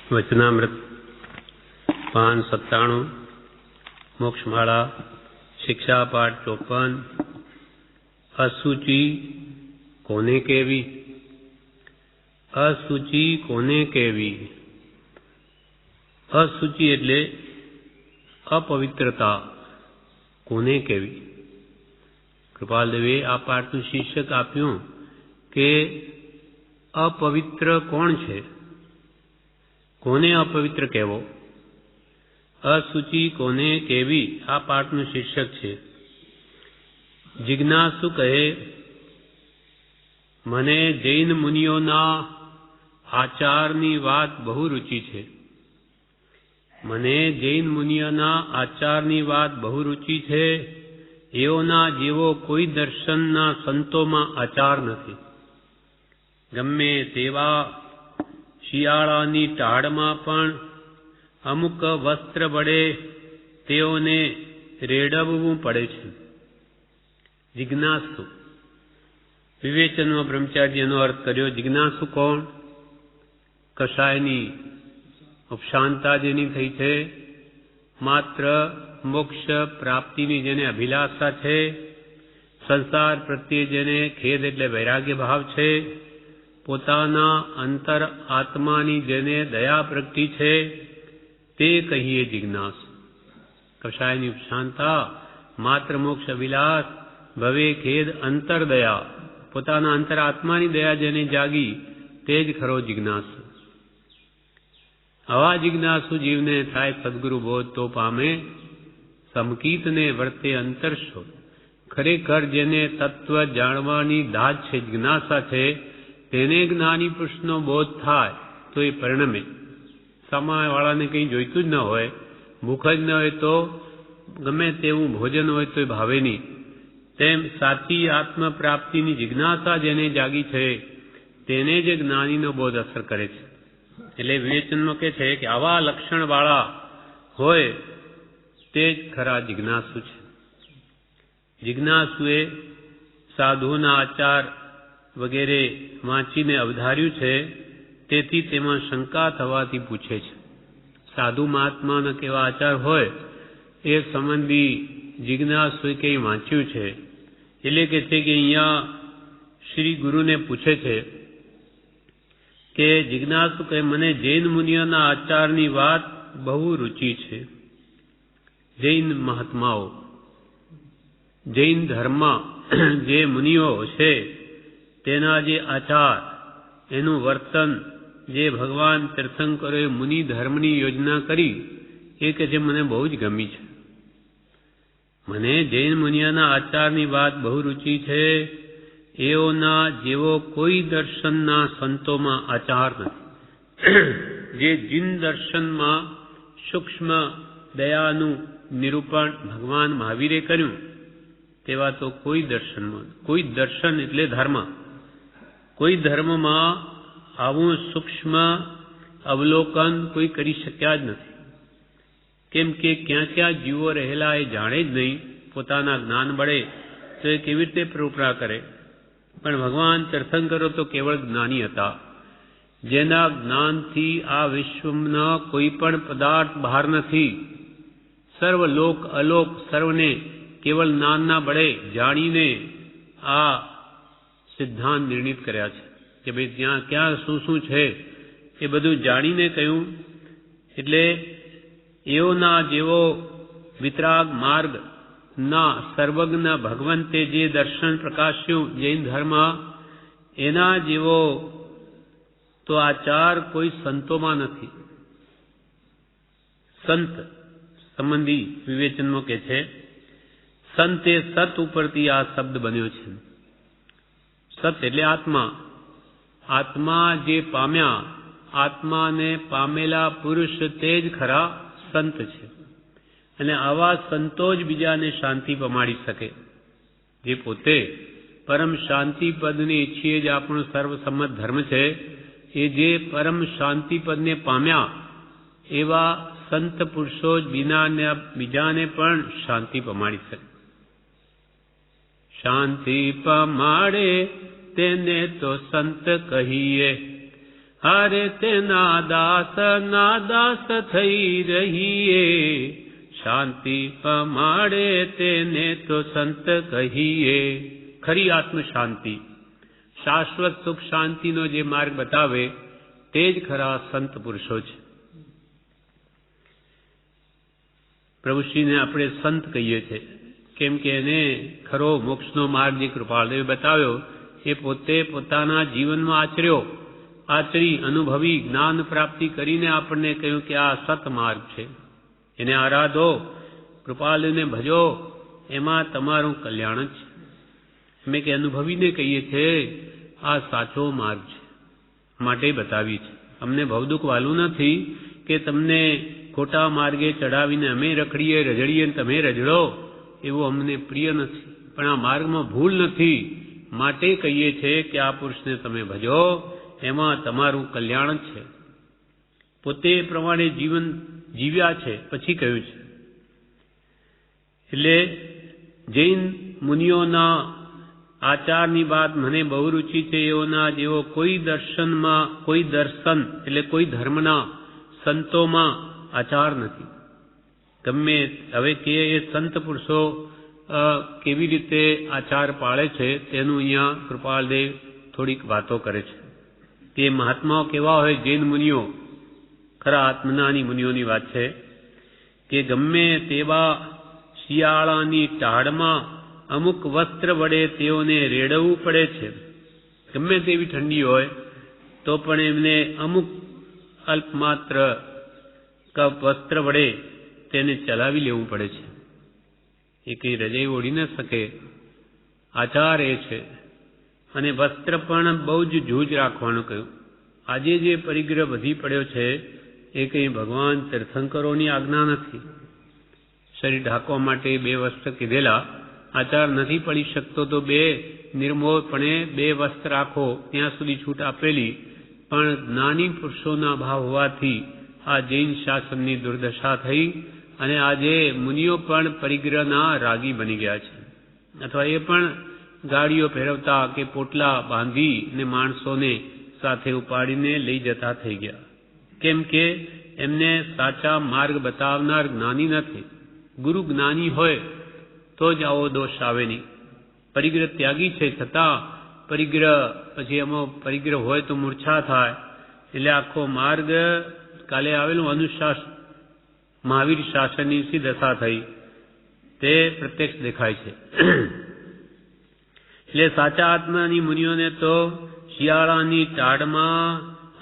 वचनामृत पान 97 मोक्षमाला शिक्षा पाठ 54। असूचि कोने केवी? असूचि कोने केवी? असूचि एटले अपवित्रता कोने केवी? कृपालदेवे आ पाठનું શીર્ષક આપ્યું કે अपवित्र कोण છે? કોને અપવિત્ર કહેવો? અશુચિ કોને કેવી? આ પાઠનું શીર્ષક છે. જિજ્ઞાસુ કહે, મને જૈન મુનિઓના આચારની વાત બહુ રુચિ છે. મને જૈન મુનિઓના આચારની વાત બહુ રુચિ છે. એઓના જેવો કોઈ દર્શનના સંતોમાં આચાર નથી. ગમે તેવા શિયાળાની ટાળમાં પણ અમુક વસ્ત્ર વડે તેઓને રેડવવું પડે છે. જિજ્ઞાસુ વિવેચનમાં બ્રહ્મચાર્યનો અર્થ કર્યો. જિજ્ઞાસુ કોણ? કશાયની ઉપશાંતા જેની થઈ છે, માત્ર મોક્ષ પ્રાપ્તિની જેને અભિલાષા છે, સંસાર પ્રત્યે જેને ખેદ એટલે વૈરાગ્ય ભાવ છે, પોતાના અંતર આત્માની જેને દયા પ્રગટી છે, તે કહીએ જિજ્ઞાસુ. કશાયની ઉપશાંતા, માત્ર મોક્ષ અભિલાષ, ભવે ખેદ, અંતર દયા, પોતાના અંતર આત્માની દયા જેને જાગી તે જ ખરો જિજ્ઞાસુ. આવા જિજ્ઞાસુ જીવને થાય સદગુરુ બોધ તો પામે, સમકીતને વર્તે અંતરશો. ખરેખર જેને તત્વ જાણવાની દાજ છે, જિજ્ઞાસા છે, તેને જ્ઞાની પુરુષનો બોધ થાય તો એ પરિણમે. સામાવાળાને કંઈ જોઈતું જ ન હોય, ભૂખ જ ન હોય તો ગમે તેવું ભોજન હોય તો એ ભાવે નહીં. તેમ સાચી આત્મ પ્રાપ્તિની જિજ્ઞાસા જેને જાગી છે તેને જ જ્ઞાનીનો બોધ અસર કરે છે. એટલે વિવેચનમાં કહે છે કે આવા લક્ષણવાળા હોય તે જ ખરા જિજ્ઞાસુ છે. જિજ્ઞાસુએ સાધુના આચાર વગેરે વાંચીને અવધાર્યું છે, તેથી તેમાં શંકા થવાથી પૂછે છે. સાધુ મહાત્માના કેવા આચાર હોય એ સંબંધી જિજ્ઞાસુએ કંઈ વાંચ્યું છે. એટલે કે છે કે અહીંયા શ્રી ગુરુને પૂછે છે કે જિજ્ઞાસુ કહે, મને જૈન મુનિઓના આચારની વાત બહુ રુચિ છે. જૈન મહાત્માઓ, જૈન ધર્મ જે મુનિઓ છે તેના જે આચાર, એનું વર્તન, જે ભગવાન તીર્થંકરોએ મુનિ ધર્મની યોજના કરી એ કે જે મને બહુ જ ગમી છે. મને જૈન મુનિઓના આચારની વાત બહુ રુચિ છે. એઓના જેવો કોઈ દર્શનના સંતોમાં આચાર નથી. જે જીન દર્શનમાં સૂક્ષ્મ દયાનું નિરૂપણ ભગવાન મહાવીરે કર્યું તેવા તો કોઈ દર્શનમાં, કોઈ દર્શન એટલે ધર્મ, કોઈ ધર્મમાં આવું સૂક્ષ્મ અવલોકન કોઈ કરી શક્યા જ નથી. કેમ કે ક્યાં ક્યાં જીવો રહેલા એ જાણે જ નહીં. પોતાના જ્ઞાન બળે તો એ કેવી રીતે પ્રવૃત્તિ કરે? પણ ભગવાન તીર્થંકરો તો કેવળ જ્ઞાની હતા, જેના જ્ઞાનથી આ વિશ્વના કોઈ પણ પદાર્થ બહાર નથી. સર્વ લોક અલોક સર્વને કેવળ જ્ઞાનના બળે જાણીને આ સિદ્ધાંત નિર્ણિત કર્યા છે કે ભાઈ ત્યાં ક્યાં શું શું છે એ બધું જાણીને કહ્યું. એટલે એઓના જેવો વિતરાગ માર્ગ ના સર્વજ્ઞ ભગવંતે જે દર્શન પ્રકાશ્યું જૈન ધર્મ, એના જેવો તો આચાર કોઈ સંતોમાં નથી. સંત સંબંધી વિવેચનમાં કે છે, સંત એ સત ઉપરથી આ શબ્દ બન્યો છે. સત એટલે આત્મા. આત્મા જે પામ્યા, આત્માને પામેલા પુરુષ તે જ ખરા સંત છે. અને આવા સંતો જ બીજાને શાંતિ પમાડી શકે. જે પોતે પરમ શાંતિ પદને ઈચ્છીએ જ આપણો સર્વસંમત ધર્મ છે, એ જે પરમ શાંતિ પદને પામ્યા એવા સંત પુરુષો જ બીજાને પણ શાંતિ પમાડી શકે. શાંતિ પમાડે તેને તો સંત કહીએ, હારે તેના દાસ થઈ રહીએ, શાંતિ પમાડે તેને તો સંત કહીએ. ખરી આત્મ શાંતિ, શાશ્વત સુખ શાંતિનો જે માર્ગ બતાવે તે જ ખરા સંત પુરુષો છે. પ્રભુશ્રીને આપણે સંત કહીએ છીએ કેમ કે એને ખરો મોક્ષનો માર્ગ જે કૃપાળદેવે બતાવ્યો એ પોતે પોતાના જીવનમાં આચરી અનુભવી જ્ઞાન પ્રાપ્તિ કરીને આપણને કહ્યું કે આ સત માર્ગ છે, એને આરાધો, કૃપાળદેવને ભજો, એમાં તમારું કલ્યાણ જ છે. અમે કે અનુભવીને કહીએ છીએ આ સાચો માર્ગ છે માટે બતાવી છે. અમને ભવદુઃખ વાલું નથી કે તમને ખોટા માર્ગે ચડાવીને અમે રખડીએ રજડીએ તમે રજડો, એવું અમને પ્રિય નથી. પણ આ માર્ગમાં ભૂલ નથી માટે કહીએ છીએ કે આ પુરુષને તમે ભજો, એમાં તમારું કલ્યાણ છે. પોતે પ્રમાણે જીવન જીવ્યા છે પછી કહ્યું છે. એટલે જૈન મુનિઓના આચારની વાત મને બહુ રૂચિ છે. એઓના જેવો કોઈ દર્શન એટલે કોઈ ધર્મના સંતોમાં આચાર નથી. ગમે હવે કે એ સંત પુરુષો કેવી રીતે આચાર પાળે છે તેનું અહીંયા કૃપાળદેવ થોડીક વાતો કરે છે. તે મહાત્માઓ કેવા હોય જૈન મુનિઓ, ખરા આત્મજ્ઞાની મુનિઓની વાત છે કે ગમે તેવા શિયાળાની ટાઢમાં અમુક વસ્ત્ર વડે તેઓને રેડવું પડે છે. ગમે તેવી ઠંડી હોય તો પણ એમને અમુક અલ્પમાત્ર વસ્ત્ર વડે તેને ચલાવી લેવું પડે છે. એ કંઈ રજાઈ ઓઢી ન શકે, આચાર એ છે. અને વસ્ત્ર પણ બહુ જ જૂજ રાખવાનું કહ્યું. આજે જે પરિગ્રહ વધી પડ્યો છે એ કંઈ ભગવાન તીર્થંકરોની આજ્ઞા નથી. શરીર ઢાંકવા માટે 2 વસ્ત્ર કીધેલા, આચાર નથી પડી શકતો તો નિર્મોહપણે 2 વસ્ત્ર રાખો, ત્યાં સુધી છૂટ આપેલી. પણ જ્ઞાની પુરુષોના ભાવ હોવાથી આ જૈન શાસનની દુર્દશા થઈ અને આજે મુનિઓ પણ પરિગ્રહના રાગી બની ગયા છે. અથવા એ પણ ગાડીઓ ફેરવતા કે પોટલા બાંધીને માણસોને સાથે ઉપાડીને લઈ જતા થઈ ગયા. કેમ કે એમને સાચા માર્ગ બતાવનાર જ્ઞાની નથી. ગુરુ જ્ઞાની હોય તો જ આવો દોષ આવે નહીં. પરિગ્રહ ત્યાગી છે છતાં પછી એમાં પરિગ્રહ હોય તો મૂર્છા થાય. એટલે આખો માર્ગ કાલે આવેલું અનુશાસન મહાવીર શાસનની સી દશા થઈ તે પ્રત્યક્ષ દેખાય છે. એટલે સાચા આત્માની મુનિઓને તો શિયાળાની ટાઢમાં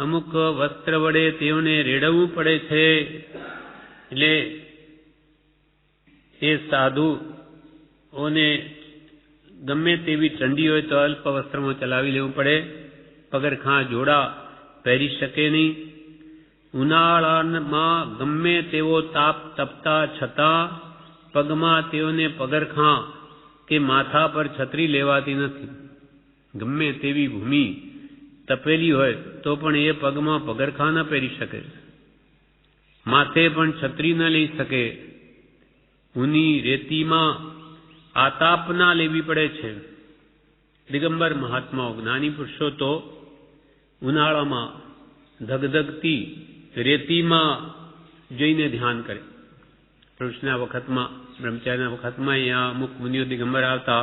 અમુક વસ્ત્ર વડે તેઓને રેડવું પડે છે. એટલે એ સાધુઓને ગમે તેવી ઠંડી હોય તો અલ્પ વસ્ત્રમાં ચલાવી લેવું પડે. પગરખાં જોડા પહેરી શકે નહીં. ઉનાળામાં ગમે તેવો તાપ તપતા છતાં પગમાં તેઓને પગરખાં કે માથા પર છત્રી લેવાતી નથી. ગમે તેવી ભૂમિ તપેલી હોય તો પણ એ પગમાં પગરખાં ન પહેરી શકે, માથે પણ છત્રી ન લઈ શકે. ઊની રેતીમાં આતાપ ના લેવી પડે છે. દિગંબર મહાત્માઓ જ્ઞાની પુરુષો તો ઉનાળામાં ધગધગતી રેતીમાં જઈને ધ્યાન કરે. પુરુષના વખતમાં, બ્રહ્મચારીના વખતમાં અહીંયા અમુક મુનિઓ દિગંબર આવતા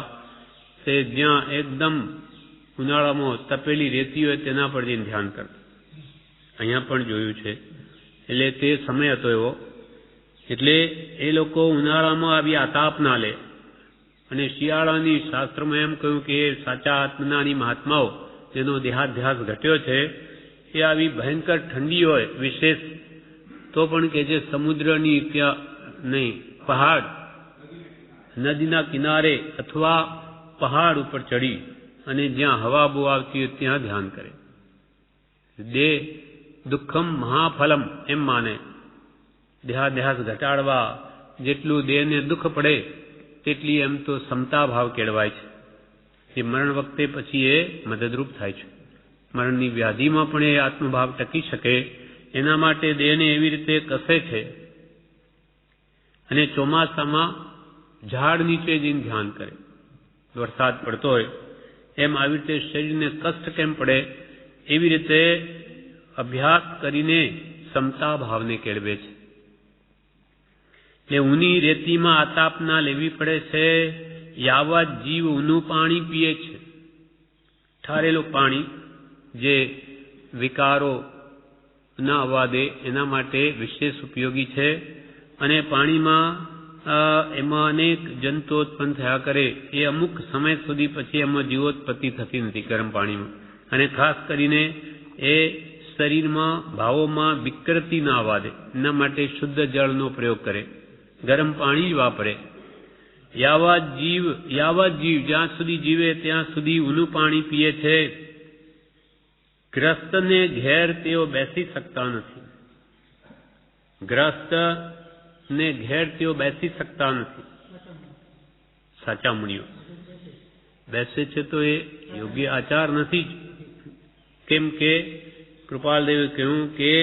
તે જ્યાં એકદમ ઉનાળામાં તપેલી રેતી હોય તેના પર જઈને ધ્યાન કરતા. અહીંયા પણ જોયું છે. એટલે તે સમય હતો એવો. એટલે એ લોકો ઉનાળામાં આવી આતાપ ના લે. અને શિયાળાની શાસ્ત્રમાં એમ કહ્યું કે સાચા આત્મજ્ઞાની મહાત્માઓ જેનો દેહાધ્યાસ ઘટ્યો છે એ આવી ભયંકર ઠંડી હોય વિશેષ તો પણ કે જે સમુદ્રની ત્યાં નહીં, પહાડ નદીના કિનારે અથવા પહાડ ઉપર ચડી અને જ્યાં હવા બહુ આવતી હોય ત્યાં ધ્યાન કરે. દેહ દુઃખમ મહાફલમ એમ માને. દેહાધ્યાસ ઘટાડવા જેટલું દેહને દુઃખ પડે તેટલી એમ તો સમતા ભાવ કેળવાય છે. એ મરણ વખતે પછી એ મદદરૂપ થાય છે. મરણની વ્યાધિમાં પણ એ આત્મભાવ ટકી શકે એના માટે દેહને એવી રીતે કસે છે. અને ચોમાસામાં ઝાડ નીચે જઈને ધ્યાન કરે. વરસાદ પડતો હોય એમ આવી રીતે શરીરને કષ્ટ કેમ પડે એવી રીતે અભ્યાસ કરીને સમતા ભાવને કેળવે છે. એટલે ઊની રેતીમાં આતાપ ના લેવી પડે છે. યાવત જીવ ઊનું પાણી પીએ છે. ઠારેલું પાણી જે વિકારો ના આવવા દે એના માટે વિશેષ ઉપયોગી છે. અને પાણીમાં એમાં અનેક જંતુઓ ઉત્પન્ન થયા કરે એ અમુક સમય સુધી પછી એમાં જીવોત્પત્તિ થતી નથી ગરમ પાણીમાં. અને ખાસ કરીને એ શરીરમાં ભાવોમાં વિકૃતિ ના આવવા દે એના માટે શુદ્ધ જળનો પ્રયોગ કરે, ગરમ પાણી જ વાપરે. યાવત જીવ જ્યાં સુધી જીવે ત્યાં સુધી ઊનું પાણી પીએ છે. ગ્રસ્તને ઘેર તેઓ બેસી શકતા નથી. ગ્રસ્તને ઘેર તેઓ બેસી શકતા નથી. સાચા મુનિઓ બેસે છે તો એ યોગ્ય આચાર નથી જ. કેમ કે કૃપાલદેવે કહ્યું કે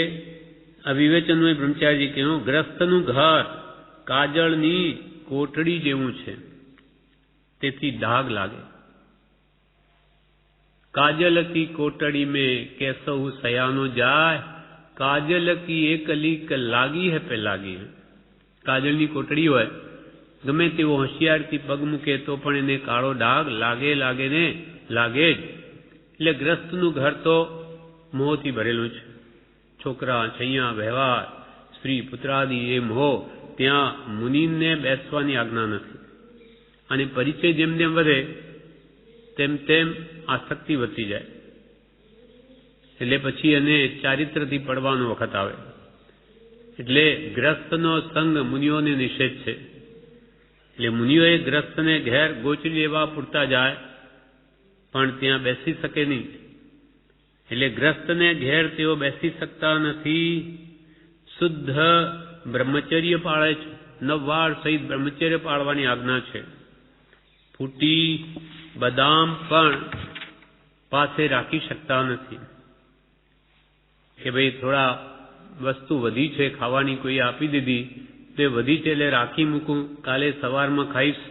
આ વિવેચનમય બ્રહ્મચારીજી કહ્યું, ગ્રસ્તનું ઘર કાજળની કોટડી જેવું છે, તેથી ડાઘ લાગે. काजल की कोटड़ी में कैसहु सयानो जाय, काजल की एक लीक लागी है पे लागी है. કાજલની કોટડી હોય, ગમે તેવો હોશિયારથી પગ મૂકે તો પણ એને કાળો ડાઘ લાગે ને લાગે જ. એટલે ગ્રસ્તનું ઘર તો મોહથી ભરેલું છે. છોકરા, છૈયા, વ્યવહાર, સ્ત્રી, પુત્રાદિ એ મોહ. ત્યાં મુનિને બેસવાની આજ્ઞા નથી. અને પરિચય જેમ જેમ વધે તેમ તેમ આસક્તિ વધતી જાય. એટલે પછી એને ચારિત્રથી પડવાનો વખત આવે. એટલે ગ્રસ્તનો સંગ મુનિઓને નિષેધ છે. એટલે મુનિઓએ ગ્રસ્તને ઘેર ગોચરી લેવા પૂરતા જાય, પણ ત્યાં બેસી શકે નહીં. એટલે ગ્રસ્તને ઘેર તેઓ બેસી શકતા નથી. શુદ્ધ બ્રહ્મચર્ય પાળે છે. નવવાળ સહિત બ્રહ્મચર્ય પાળવાની આજ્ઞા છે. ફૂટી બદામ પણ પાસે રાખી શકતા નથી. કે ભાઈ થોડા વસ્તુ વધી છે ખાવાની, કોઈ આપી દીધી તો એ વધી છે એટલે રાખી મૂકું, કાલે સવારમાં ખાઈશ,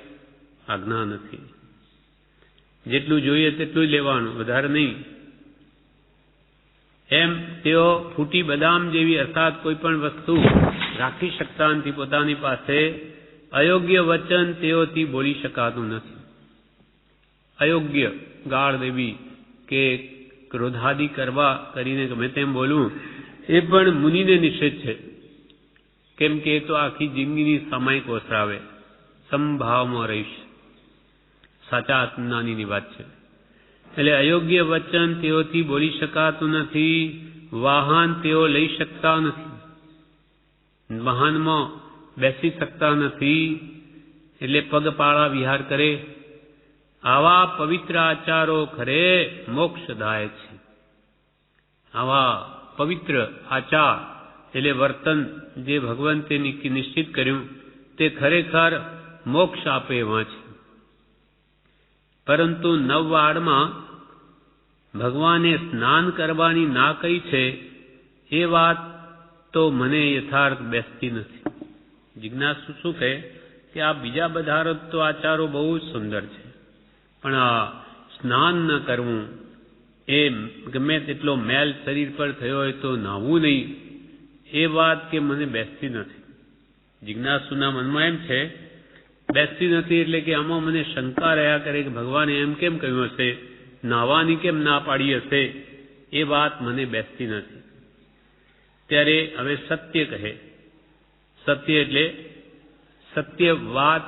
આજ્ઞા નથી. જેટલું જોઈએ તેટલું જ લેવાનું, વધારે નહીં. એમ તેઓ ફૂટી બદામ જેવી અર્થાત કોઈ પણ વસ્તુ રાખી શકતા નથી પોતાની પાસે. અયોગ્ય વચન તેઓથી બોલી શકાતું નથી. અયોગ્ય ગાળ દેવી કે ક્રોધાદિ કરવા કરીને ગમે તેમ બોલવું એ પણ મુનિને નિષેધ છે. કેમ કે એ તો આખી જિંદગીની સામાયિક વસરાવે. સમભાવમાં રહીશ, સાચા આત્મજ્ઞાનીની વાત છે. એટલે અયોગ્ય વચન તેઓથી બોલી શકાતું નથી. વાહન તેઓ લઈ શકતા નથી, વાહનમાં બેસી શકતા નથી. એટલે પગપાળા વિહાર કરે. આવા પવિત્ર આચારો ખરે મોક્ષદાય છે. આવા પવિત્ર આચાર એટલે વર્તન જે ભગવંતે નિશ્ચિત કર્યું તે ખરેખર મોક્ષ આપે એવા છે. પરંતુ નવવાડમાં ભગવાને સ્નાન કરવાની ના કહી છે એ વાત તો મને યથાર્થ બેસતી નથી. જિજ્ઞાસુ શું કહે કે આ બીજા બધા તો આચારો બહુ જ સુંદર છે, પણ આ સ્નાન ન કરવું, એ ગમે તેટલો મેલ શરીર પર થયો હોય તો નાહવું નહીં, એ વાત કે મને બેસતી નથી. જિજ્ઞાસુના મનમાં એમ છે બેસતી નથી એટલે કે આમાં મને શંકા રહ્યા કરે કે ભગવાને એમ કેમ કહ્યું હશે, નાહવાની કેમ ના પાડી હશે, એ વાત મને બેસતી નથી. ત્યારે હવે સત્ય કહે. સત્ય એટલે સત્ય વાત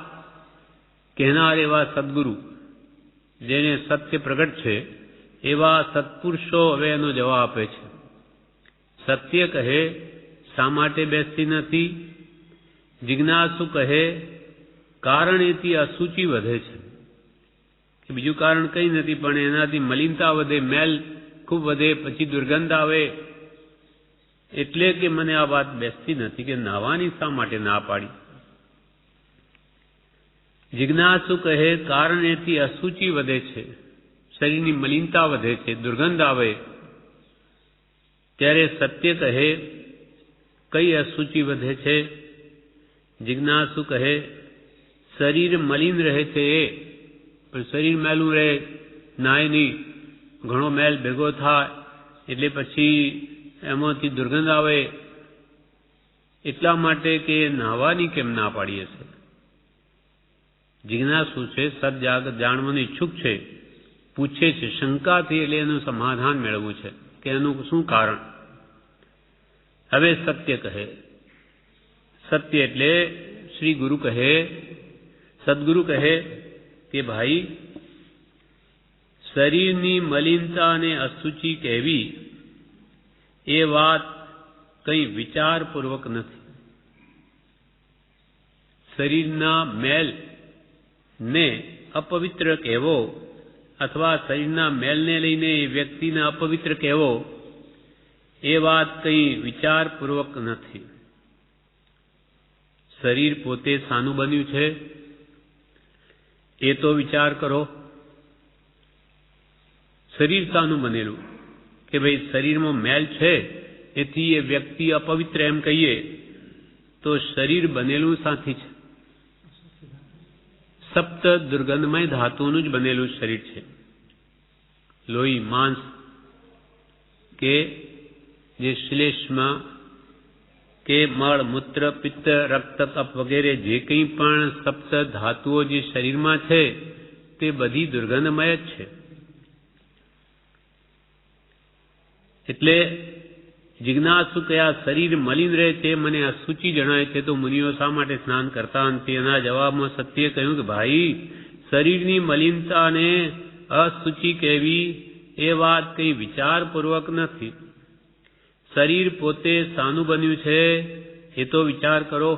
કહેનાર એવા સદગુરુ, જેને સત્ય પ્રગટ છે એવા સત્પુરુષો હવે એનો જવાબ આપે છે. સત્ય કહે શા માટે બેસતી નથી? જિજ્ઞાસુ કહે કારણ એથી અસુચિ વધે છે. કે બીજું કારણ કંઈ નથી, પણ એનાથી મલિનતા વધે, મેલ ખૂબ વધે, પછી દુર્ગંધ આવે. એટલે કે મને આ વાત બેસતી નથી કે નાહવાની શા માટે ના પાડી. જિજ્ઞાસુ કહે કારણ એથી અસુચિ વધે છે, શરીરની મલિનતા વધે છે, દુર્ગંધ આવે. ત્યારે સત્ય કહે કઈ અસુચિ વધે છે? જિજ્ઞાસુ કહે શરીર મલિન રહે છે એ, પણ શરીર મેલું રહે, નાય નહીં, ઘણો મેલ ભેગો થાય એટલે પછી એમાંથી દુર્ગંધ આવે એટલા માટે કે નાહવાની કેમ ના પાડીએ છે? જિજ્ઞાસુ છે, સદજાગત જાણવાનું ઈચ્છુક છે, પૂછે છે શંકાથી, એટલે એનું સમાધાન મેળવવું છે કે એનું શું કારણ. હવે સત્ય કહે. સત્ય એટલે શ્રી ગુરુ કહે, સદગુરુ કહે કે ભાઈ, શરીરની મલિનતા અને અશુચિ કહેવી એ વાત કંઈ વિચારપૂર્વક નથી. શરીરના મેલ ને અપવિત્ર કહેવો અથવા શરીરના મેલને લઈને એ વ્યક્તિને અપવિત્ર કહેવો એ વાત કંઈ વિચારપૂર્વક નથી. શરીર પોતે શાનું બન્યું છે એ તો વિચાર કરો. શરીર શાનું બનેલું? કે ભાઈ શરીરમાં મેલ છે એથી એ વ્યક્તિ અપવિત્ર એમ કહીએ તો શરીર બનેલું શાથી છે? સપ્ત દુર્ગંધમય ધાતુનું જ બનેલું શરીર છે. લોહી, માંસ કે જે શ્લેષ્મા કે મળ, મૂત્ર, પિત્ત, રક્ત, કફ વગેરે જે કંઈ પણ સપ્ત ધાતુઓ જે શરીરમાં છે તે બધી દુર્ગંધમય જ છે. એટલે જિજ્ઞાસુ કયા શરીર મલિન રહે તે મને અશુચિ જણાય છે તો મુનિઓ શા માટે સ્નાન કરતા નથી? એના જવાબમાં સત્યે કહ્યું કે ભાઈ, શરીરની મલિનતાને અશુચિ કહેવી એ વાત કંઈ વિચારપૂર્વક નથી. શરીર પોતે શાનું બન્યું છે એ તો વિચાર કરો.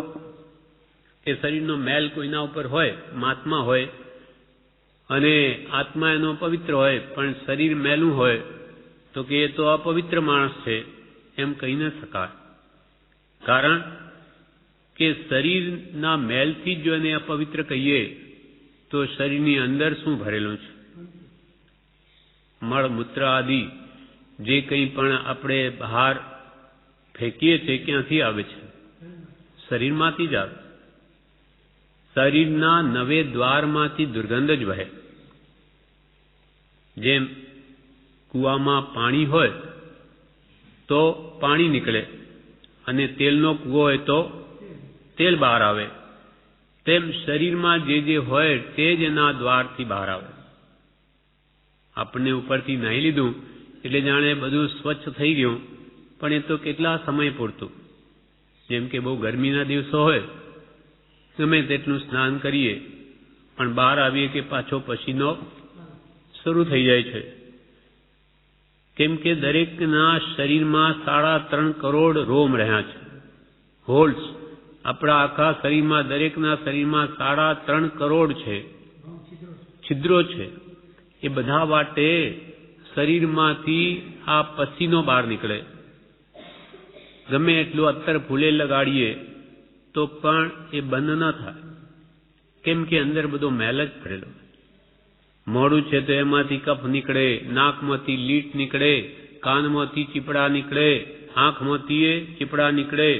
કે શરીરનો મેલ કોઈના ઉપર હોય, આત્મા હોય, અને આત્મા એનો પવિત્ર હોય, પણ શરીર મેલું હોય તો કે એ તો અપવિત્ર માણસ છે એમ કહી ન શકાય. કારણ કે શરીરના મેલથી જ જો એને અપવિત્ર કહીએ તો શરીરની અંદર શું ભરેલું છે? મળ, મૂત્ર આદિ જે કંઈ પણ આપણે બહાર ફેંકીએ છીએ ક્યાંથી આવે છે? શરીરમાંથી જ આવે. શરીરના નવે દ્વારમાંથી દુર્ગંધ જ વહે. જેમ કૂવામાં પાણી હોય તો પાણી નીકળે, અને તેલનો કૂવો હોય તો તેલ બહાર આવે, તેમ શરીરમાં જે હોય તે જ એના દ્વારથી બહાર આવે. આપણને ઉપરથી નાહી લીધું એટલે જાણે બધું સ્વચ્છ થઈ ગયું, પણ એ તો કેટલા સમય પૂરતું. જેમ કે બહુ ગરમીના દિવસો હોય, ગમે તેટલું સ્નાન કરીએ પણ બહાર આવીએ કે પાછો પસીનો શરૂ થઈ જાય છે. કેમ કે દરેકના શરીરમાં 3.5 કરોડ રોમ રહ્યા છે, હોલ્સ. આપણા આખા શરીરમાં, દરેકના શરીરમાં 3.5 કરોડ છે, છિદ્રો છે. એ બધા વાટે શરીરમાંથી આ પસીનો બહાર નીકળે. ગમે એટલું અત્તર ફૂલે લગાડીએ તો પણ એ બંધ ન થાય. કેમ કે અંદર બધો મેલ જ ભરેલો. મોઢું છે તો એમાંથી કફ નીકળે, નાકમાંથી લીટ નીકળે, કાનમાંથી ચીપડા નીકળે, આંખમાંથી ચીપડા નીકળે,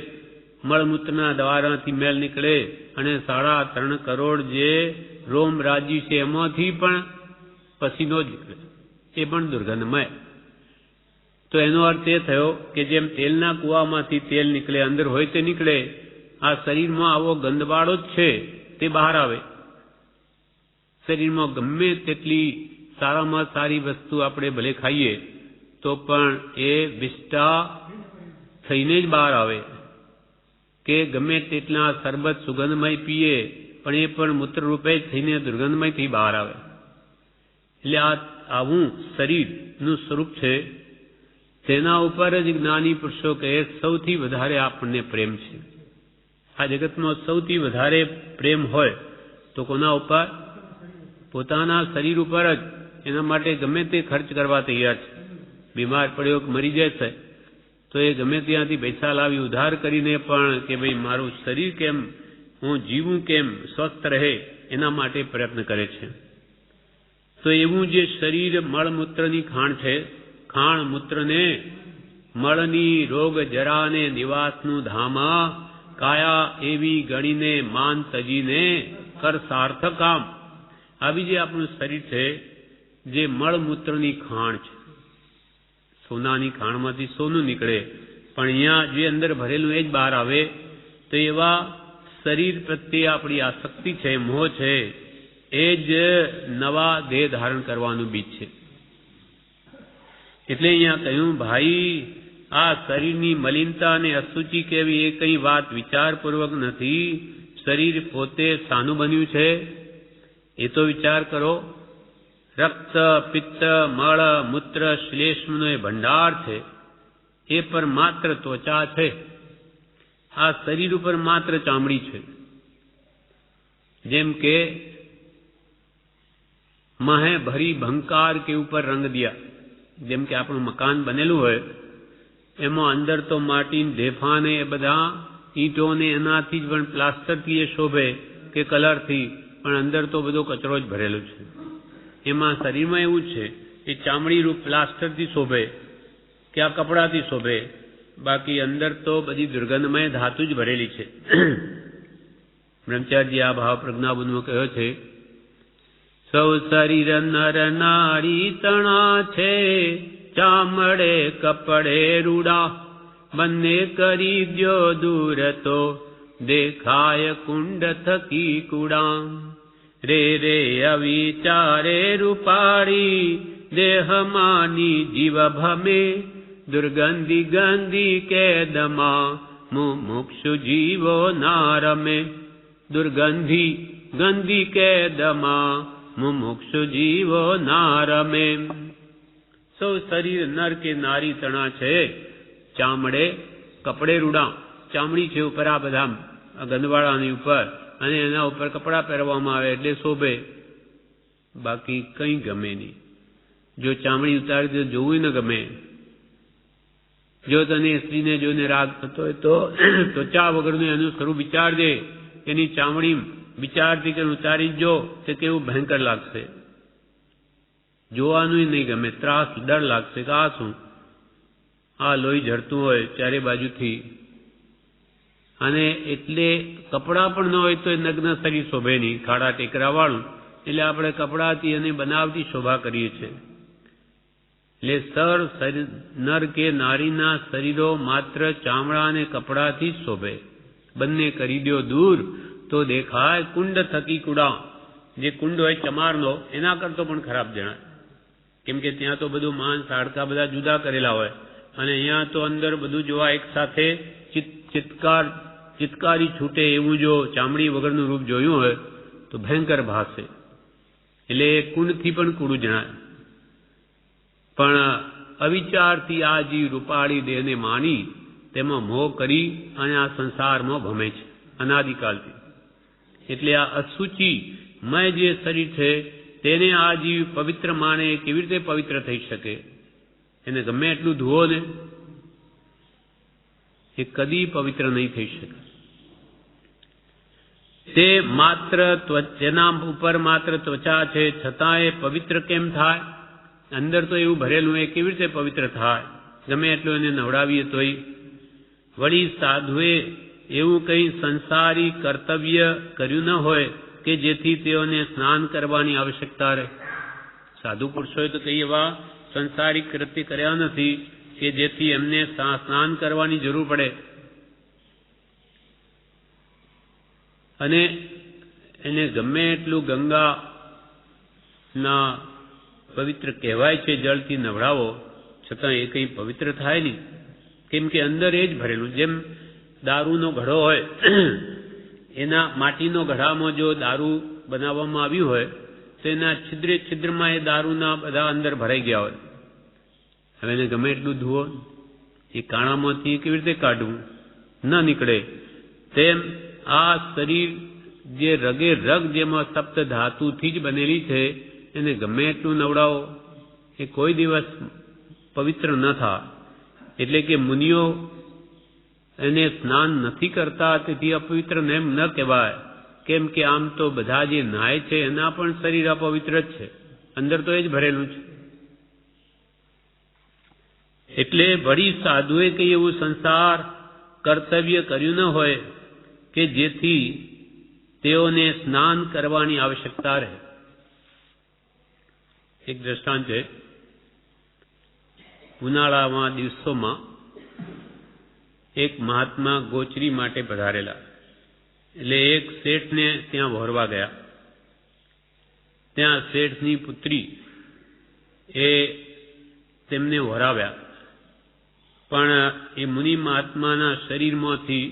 મળમૂત્રના દ્વારાથી મેલ નીકળે, અને 3.5 કરોડ જે રોમ રાજ્ય છે એમાંથી પણ પસીનો જ નીકળે. એ પણ દુર્ગંધમય. તો એનો અર્થ એ થયો કે જેમ તેલના કૂવામાંથી તેલ નીકળે, અંદર હોય તે નીકળે, આ શરીરમાં આવો ગંદવાળો જ છે તે બહાર આવે. શરીરમાં ગમે તેટલી સારામાં સારી વસ્તુ આપણે ભલે ખાઈએ તો પણ એ વિષ્ટા થઈને જ બહાર આવે. કે ગમે તેટલા શરબત સુગંધમય પીએ પણ એ પણ મૂત્ર રૂપે જ થઈને દુર્ગંધમયથી બહાર આવે. એટલે આવું શરીરનું સ્વરૂપ છે, તેના ઉપર જ જ્ઞાની પુરુષો કહે સૌથી વધારે આપણને પ્રેમ છે. આ જગતમાં સૌથી વધારે પ્રેમ હોય તો કોના ઉપર? પોતાના શરીર ઉપર જ. એના માટે ગમે તે ખર્ચ કરવા તૈયાર છે. બીમાર પડ્યો મરી જાય છે તો એ ગમે ત્યાંથી પૈસા લાવી ઉધાર કરીને પણ કે ભાઈ મારું શરીર કેમ, હું જીવું કેમ, સ્વસ્થ રહે, એના માટે પ્રયત્ન કરે છે. તો એવું જે શરીર મળમૂત્રની ખાણ છે, ખાણ મૂત્રને મળની રોગ જરાને નિવાસનું ધામા, કાયા એવી ગણીને માન તજીને કર સાર્થક કામ. આવી જે આપણું શરીર છે જે મળમૂત્રની ખાણ છે, સોનાની ખાણમાંથી સોનું નીકળે, પણ અહીંયા જે અંદર ભરેલું એ જ બહાર આવે. તો એવા શરીર પ્રત્યે આપણી આસક્તિ છે, મોહ છે, એ જ નવા દેહ ધારણ કરવાનું બીજ છે. એટલે અહીંયા કહ્યું, ભાઈ આ શરીરની મલિનતા અને અશુચિ કેવી એ કઈ વાત વિચારપૂર્વક નથી. શરીર પોતે શાનું બન્યું છે એ તો વિચાર કરો. રક્ત, પિત્ત, મળ, મૂત્ર, શ્લેષ્મનો એ ભંડાર છે. એ પર માત્ર ત્વચા છે. આ શરીર ઉપર માત્ર ચામડી છે. જેમ કે મહે ભરી ભંકાર કે ઉપર રંગ દિયા. જેમ કે આપણું મકાન બનેલું હોય, એમાં અંદર તો માટી, ઢેફાને એ બધા ઈંટોને એનાથી જ પણ પ્લાસ્ટરથી એ શોભે કે કલરથી, પણ અંદર તો બધો કચરો જ ભરેલો છે. એમાં શરીરમાં એવું છે એ ચામડી રૂપ પ્લાસ્ટરથી શોભે કે આ કપડાથી શોભે, બાકી અંદર તો બધી દુર્ગંધમય ધાતુ જ ભરેલી છે. બ્રહ્મચારી આ ભાવ પ્રજ્ઞાબુદ્ધમાં કહ્યો છે, સૌ શરીર નર નારી તણા છે, ચામડે કપડે રૂડા, બંને કરી દ્યો દૂર તો દેખાય કુંડ થકી કુડા. રે રે અવિચારે રૂપાળી, દેહમાની જીવ ભમે, દુર્ગંધી ગંધી કેદમાં મુમુક્ષુ જીવો ના રમે. દુર્ગંધી ગંધી કેદમાં મુમુક્ષુ જીવો ના રમે. સૌ શરીર નર કે નારી તણા છે, ચામડે કપડે રૂડા. ચામડી છે ઉપર આ બધા ગંધવાળાની ઉપર, અને એના ઉપર કપડાં પહેરવામાં આવે એટલે શોભે, બાકી કંઈ ગમે નહીં. જો ચામડી ઉતારી દે જોવું ન ગમે. જો તને સ્ત્રીને જોઈને રાગ થતો હોય તો ત્વચા વગરનું એનું સ્વરૂપ વિચારજે. એની ચામડી વિચારથી કે ઉતારી જો તે કેવું ભયંકર લાગશે. જોવાનું નહીં ગમે, ત્રાસ, ડર લાગશે કે આ શું, આ લોહી ઝરતું હોય ચારે બાજુથી. અને એટલે કપડાં પણ ન હોય તો એ નગ્ન શરીર શોભે નહીં, ખાડા ટેકરા વાળું. એટલે આપણે કપડાથી અને બનાવટી શોભા કરીએ છીએ. એટલે નર કે નારીના શરીરો માત્ર ચામડા અને કપડાથી જ શોભે. બંને કરી દ્યો દૂર તો દેખાય કુંડ થકી કુડા. જે કુંડ હોય ચમારનો, એના કરતો પણ ખરાબ જણાય. કેમ કે ત્યાં તો બધું માંસ હાડકા બધા જુદા કરેલા હોય, અને અહીંયા તો અંદર બધું જોવા એક સાથે ચિત્કારી છૂટે એવું જો ચામડી વગરનું રૂપ જોયું હોય તો ભયંકર ભાસે. એટલે કુંડથી પણ કૂડું જણાય. પણ અવિચારથી આ જીવ રૂપાળી દેહને માની તેમાં મોહ કરી અને આ સંસારમાં ભમે છે અનાદિકાલથી. એટલે આ અશુચિ મય જે શરીર છે તેને આ જીવ પવિત્ર માને. કેવી રીતે પવિત્ર થઈ શકે? એને ગમે એટલું ધુઓ ને એ કદી પવિત્ર નહીં થઈ શકે. તે માત્ર તેના ઉપર માત્ર ત્વચા છે, છતાં એ પવિત્ર કેમ થાય? અંદર તો એવું ભરેલું, એ કેવી રીતે પવિત્ર થાય? ગમે એટલું એને નવડાવીએ તોય. વળી સાધુએ એવું કંઈ સંસારી કર્તવ્ય કર્યું ન હોય કે જેથી તેઓને સ્નાન કરવાની આવશ્યકતા રહે. સાધુ પુરુષોએ તો કઈ એવા સંસારિક કૃત્ય કર્યા નથી કે જેથી એમને સ્નાન કરવાની જરૂર પડે. અને એને ગમે એટલું ગંગાના પવિત્ર કહેવાય છે જળથી નવડાવો, છતાં એ કંઈ પવિત્ર થાય નહીં. કેમ કે અંદર એ જ ભરેલું. જેમ દારૂનો ઘડો હોય, એના માટીનો ઘડામાં જો દારૂ બનાવવામાં આવ્યું હોય તો એના છિદ્રે છિદ્રમાં એ દારૂના બધા અંદર ભરાઈ ગયા હોય. હવે એને ગમે એટલું ધુઓ, એ કાણામાંથી કેવી રીતે કાઢવું? ન નીકળે. તેમ આ શરીર જે રગે રગ જેમાં સપ્ત ધાતુથી જ બનેલી છે, એને ગમે એટલું નવડાવો એ કોઈ દિવસ પવિત્ર ન થાય. એટલે કે મુનિઓ એને સ્નાન નથી કરતા, તેથી અપવિત્ર એમ ન કહેવાય. કેમ કે આમ તો બધા જે નાય છે એના પણ શરીર અપવિત્ર જ છે, અંદર તો એ જ ભરેલું છે. એટલે વળી સાધુએ કઈ એવું સંસાર કર્તવ્ય કર્યું ન હોય કે જેથી તેઓને સ્નાન કરવાની આવશ્યકતા રહે. એક દ્રષ્ટાંત છે. ઉનાળામાં દિવસોમાં એક મહાત્મા ગોચરી માટે પધારેલા. એટલે એક શેઠને ત્યાં વહોરવા ગયા. ત્યાં શેઠની પુત્રી એ તેમને વહોરાવ્યા, પણ એ મુનિ મહાત્માના શરીરમાંથી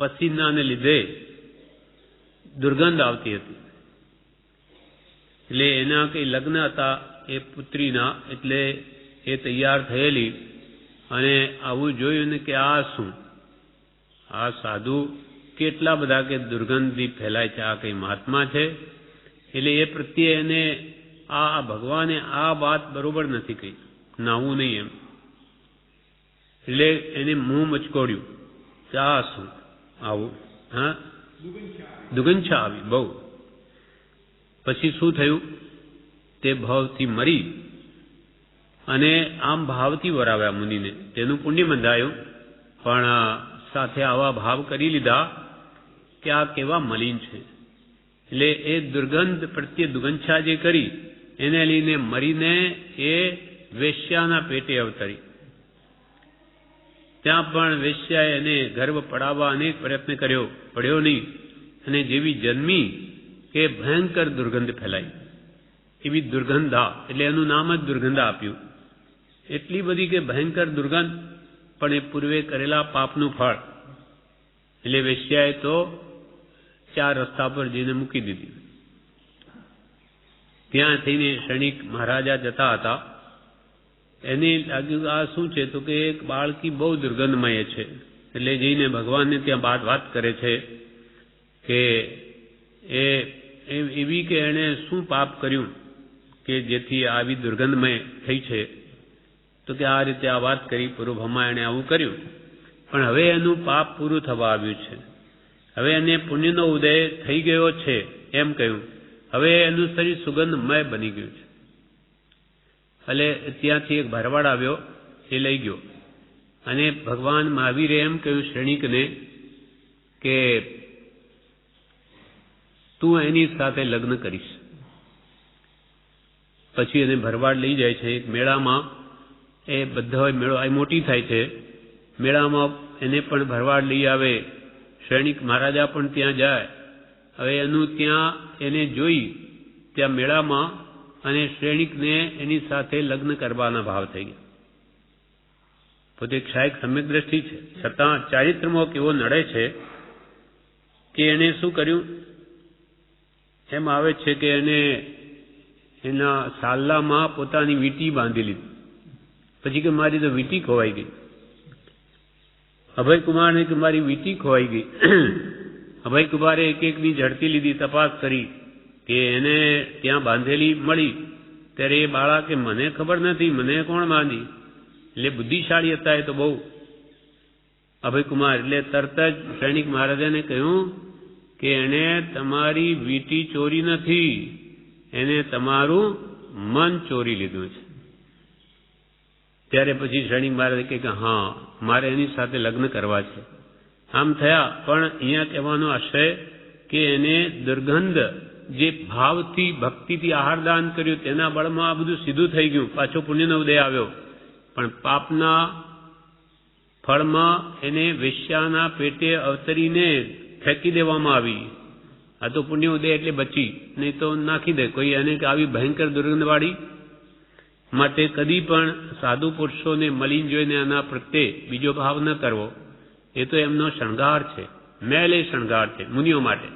પસીનાને લીધે દુર્ગંધ આવતી હતી. એટલે એના કઈ લગ્ન હતા એ પુત્રીના, એટલે એ તૈયાર થયેલી અને આવું જોયું ને કે આ શું, આ સાધુ કેટલા બધા કે દુર્ગંધથી ફેલાય છે, આ કઈ મહાત્મા છે. એટલે એ પ્રત્યે એને આ ભગવાને આ વાત બરોબર નથી કહી, નાવું નહીં એમ. એટલે એને મોં મચકોડ્યું કે આ શું આવું, હા દુર્ગંધા આવી બહુ. પછી શું થયું, તે ભાવથી મરી અને આમ ભાવથી વરાવ્યા મુનિને, તેનું પુણ્ય બંધાયું. પણ સાથે આવા ભાવ કરી લીધા કે આ કેવા મલિન છે. એટલે એ દુર્ગંધ પ્રત્યે દુર્ગંધા જે કરી એને લઈને મરીને એ વેશ્યાના પેટે અવતરી. ત્યાં પણ વેશ્યાએ એને ગર્ભ પડાવવા અનેક પ્રયત્ન કર્યો, પડ્યો નહીં. અને જેવી જન્મી કે ભયંકર દુર્ગંધ ફેલાઈ, એવી દુર્ગંધા, એટલે એનું નામ જ દુર્ગંધા આપ્યું. એટલી બધી કે ભયંકર દુર્ગંધ, પણ એ પૂર્વે કરેલા પાપનું ફળ. એટલે વેશ્યાએ તો 4 રસ્તા પર જઈને મૂકી દીધી. ત્યાં થઈને ક્ષણિક મહારાજા જતા હતા. એને લાગ્યું આ શું છે, તો કે એક બાળકી બહુ દુર્ગંધમય છે. એટલે જઈને ભગવાનને ત્યાં વાત કરે છે કે એ એવી કે એણે શું પાપ કર્યું કે જેથી આવી દુર્ગંધમય થઈ છે. તો કે આ રીતે આ વાત કરી, પૂર્વભમાં એણે આવું કર્યું. પણ હવે એનું પાપ પૂરું થવા આવ્યું છે, હવે એને પુણ્યનો ઉદય થઈ ગયો છે એમ કહ્યું. હવે એનું શરીર સુગંધમય બની ગયું છે. એટલે ત્યાંથી એક ભરવાડ આવ્યો, એ લઈ ગયો. અને ભગવાન મહાવીરે એમ કહ્યું શ્રેણિકને કે તું એની સાથે લગ્ન કરીશ. પછી એને ભરવાડ લઈ જાય છે એક મેળામાં. એ બધા મેળો આ મોટી થાય છે, મેળામાં એને પણ ભરવાડ લઈ આવે. શ્રેણિક મહારાજા પણ ત્યાં જાય. હવે એનું ત્યાં એને જોઈ ત્યાં મેળામાં, અને શ્રેણિકને એની સાથે લગ્ન કરવાના ભાવ થઈ ગયા. પોતે ક્ષાયક સમ્યક દ્રષ્ટિ છે, છતાં ચારિત્રમાં કેવો નડે છે કે એને શું કર્યું, એમ આવે છે કે એને એના સાલ્લામાં પોતાની વીંટી બાંધી લીધી. પછી કે મારી તો વીંટી ખોવાઈ ગઈ. અભયકુમારને કે મારી વીંટી ખોવાઈ ગઈ. અભયકુમારે એક એકની ઝડપી લીધી, તપાસ કરી કે એને ત્યાં બાંધેલી મળી. ત્યારે એ બાળા કે મને ખબર નથી, મને કોણ બાંધી. એટલે બુદ્ધિશાળી હતા એ તો બહુ અભયકુમાર. એટલે તરત જ સૈનિક મહારાજાને કહ્યું કે એણે તમારી વીંટી ચોરી નથી, એને તમારું મન ચોરી લીધું છે. ત્યારે પછી સૈનિક મહારાજે કહે કે હા, મારે એની સાથે લગ્ન કરવા છે. આમ થયા. પણ અહીંયા કહેવાનો આશય કે એને દુર્ગંધ જે ભાવથી ભક્તિથી આહારદાન કર્યું તેના બળમાં આ બધું સીધું થઈ ગયું. પાછો પુણ્યનો ઉદય આવ્યો. પણ પાપના ફળમાં એને વેશ્યાના પેટે અવતરીને ફેંકી દેવામાં આવી. આ તો પુણ્ય ઉદય એટલે બચી, નહીં તો નાખી દે કોઈ એને આવી ભયંકર દુર્ગંધવાળી. માટે કદી પણ સાધુ પુરુષોને મલિન જોઈને એના પ્રત્યે બીજો ભાવ ન કરવો. એ તો એમનો શણગાર છે, મેલ એ શણગાર છે મુનિઓ માટે.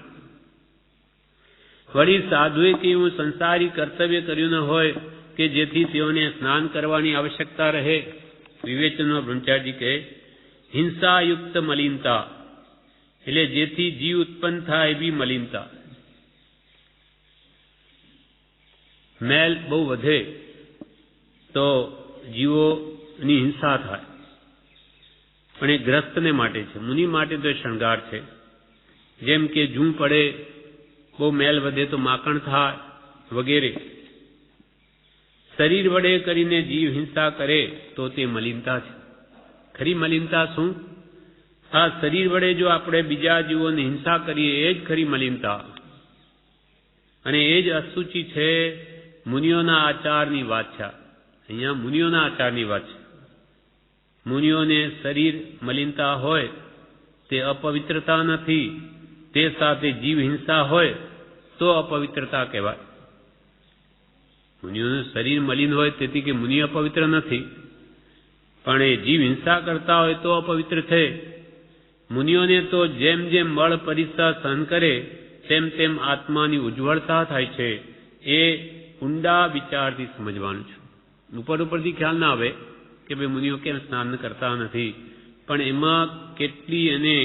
વળી સાધુએ કેવું સંસારી કર્તવ્ય કર્યું ન હોય કે જેથી તેઓને સ્નાન કરવાની આવશ્યકતા રહે. વિવેચનમાં બ્રહ્મચારી કહે હિંસાયુક્ત મલિનતા, એટલે જેથી જીવ ઉત્પન્ન થાય એવી મલિનતા. મેલ બહુ વધે તો જીવોની હિંસા થાય, પણ એ ગ્રસ્તને માટે છે. મુનિ માટે તો એ શણગાર છે. જેમ કે જૂં પડે, બહુ મેલ વધે તો માખણ થાય વગેરે. શરીર વડે કરીને જીવ હિંસા કરે તો તે મલિનતા છે. ખરી મલિનતા શું? આ શરીર વડે જો આપણે બીજા જીવોની હિંસા કરીએ એ જ ખરી મલિનતા. અને એ જ અશુચિ છે મુનિઓના આચારની વાછા. અહીંયા મુનિઓના આચારની વાત છે. મુનિઓને શરીર મલિનતા હોય તે અપવિત્રતા નથી, તે સાથે જીવ હિંસા હોય તો અપવિત્રતા કહેવાય. મુનિઓનું શરીર મલિન હોય તેથી કે મુનિ અપવિત્ર નથી, પણ એ જીવ હિંસા કરતા હોય તો અપવિત્ર છે. મુનિઓને તો જેમ જેમ બળ પરિસર સહન કરે તેમ તેમ આત્માની ઉજ્જવળતા થાય છે. એ ઊંડા વિચારથી સમજવાનું છે. ઉપરથી ખ્યાલ ના આવે કે ભાઈ મુનિઓ કેમ સ્નાન કરતા નથી, પણ એમાં કેટલી એને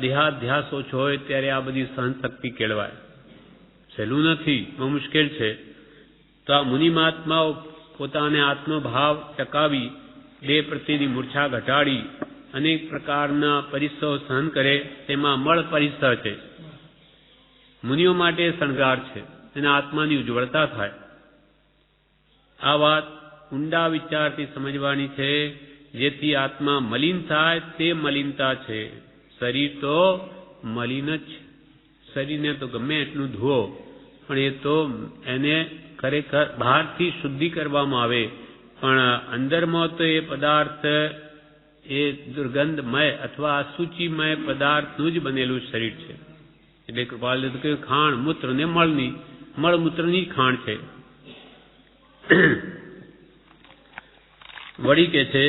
દેહાધ્યાસ ઓછો હોય ત્યારે આ બધી સહન શક્તિ કેળવાય. સહેલું નથી, બહુ મુશ્કેલ છે. તો આ મુનિ મહાત્માઓ પોતાને આત્મભાવ ટકાવી દેહ પ્રત્યેની મૂર્છા ઘટાડી અનેક પ્રકારના પરિસરો સહન કરે. તેમાં મળ પરિસર છે, મુનિઓ માટે શણગાર છે, એના આત્માની ઉજ્જવળતા થાય. આ વાત ઊંડા વિચારથી સમજવાની છે, જેથી આત્મા મલિન થાય તે મલિનતા છે. શરીર તો મલિન જ છે. શરીરને તો ગમે એટલું ધુઓ, પણ એ તો એને ખરેખર બહારથી શુદ્ધિ કરવામાં આવે, પણ અંદરમાં તો એ પદાર્થ એ દુર્ગંધમય અથવા અશુચિમય પદાર્થનું જ બનેલું શરીર છે. એટલે કૃપાલ કહ્યું ખાણ મૂત્ર ને મળની, મળમૂત્રની જ ખાણ છે. વળી કે છે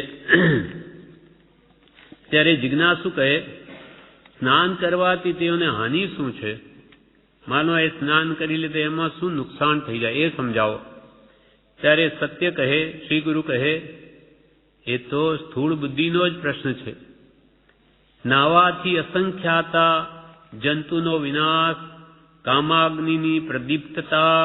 ત્યારે જિજ્ઞાસુ કહે સ્નાન કરવાથી તેઓને હાનિ શું છે? માનો એ સ્નાન કરી લે તો એમાં શું નુકસાન થઈ જાય એ સમજાવો. ત્યારે સત્ય કહે, શ્રી ગુરુ કહે એ તો સ્થૂળ બુદ્ધિનો જ પ્રશ્ન છે. નાવાથી અસંખ્યાતા જંતુનો વિનાશ, કામાગ્નિની પ્રદીપ્તતા,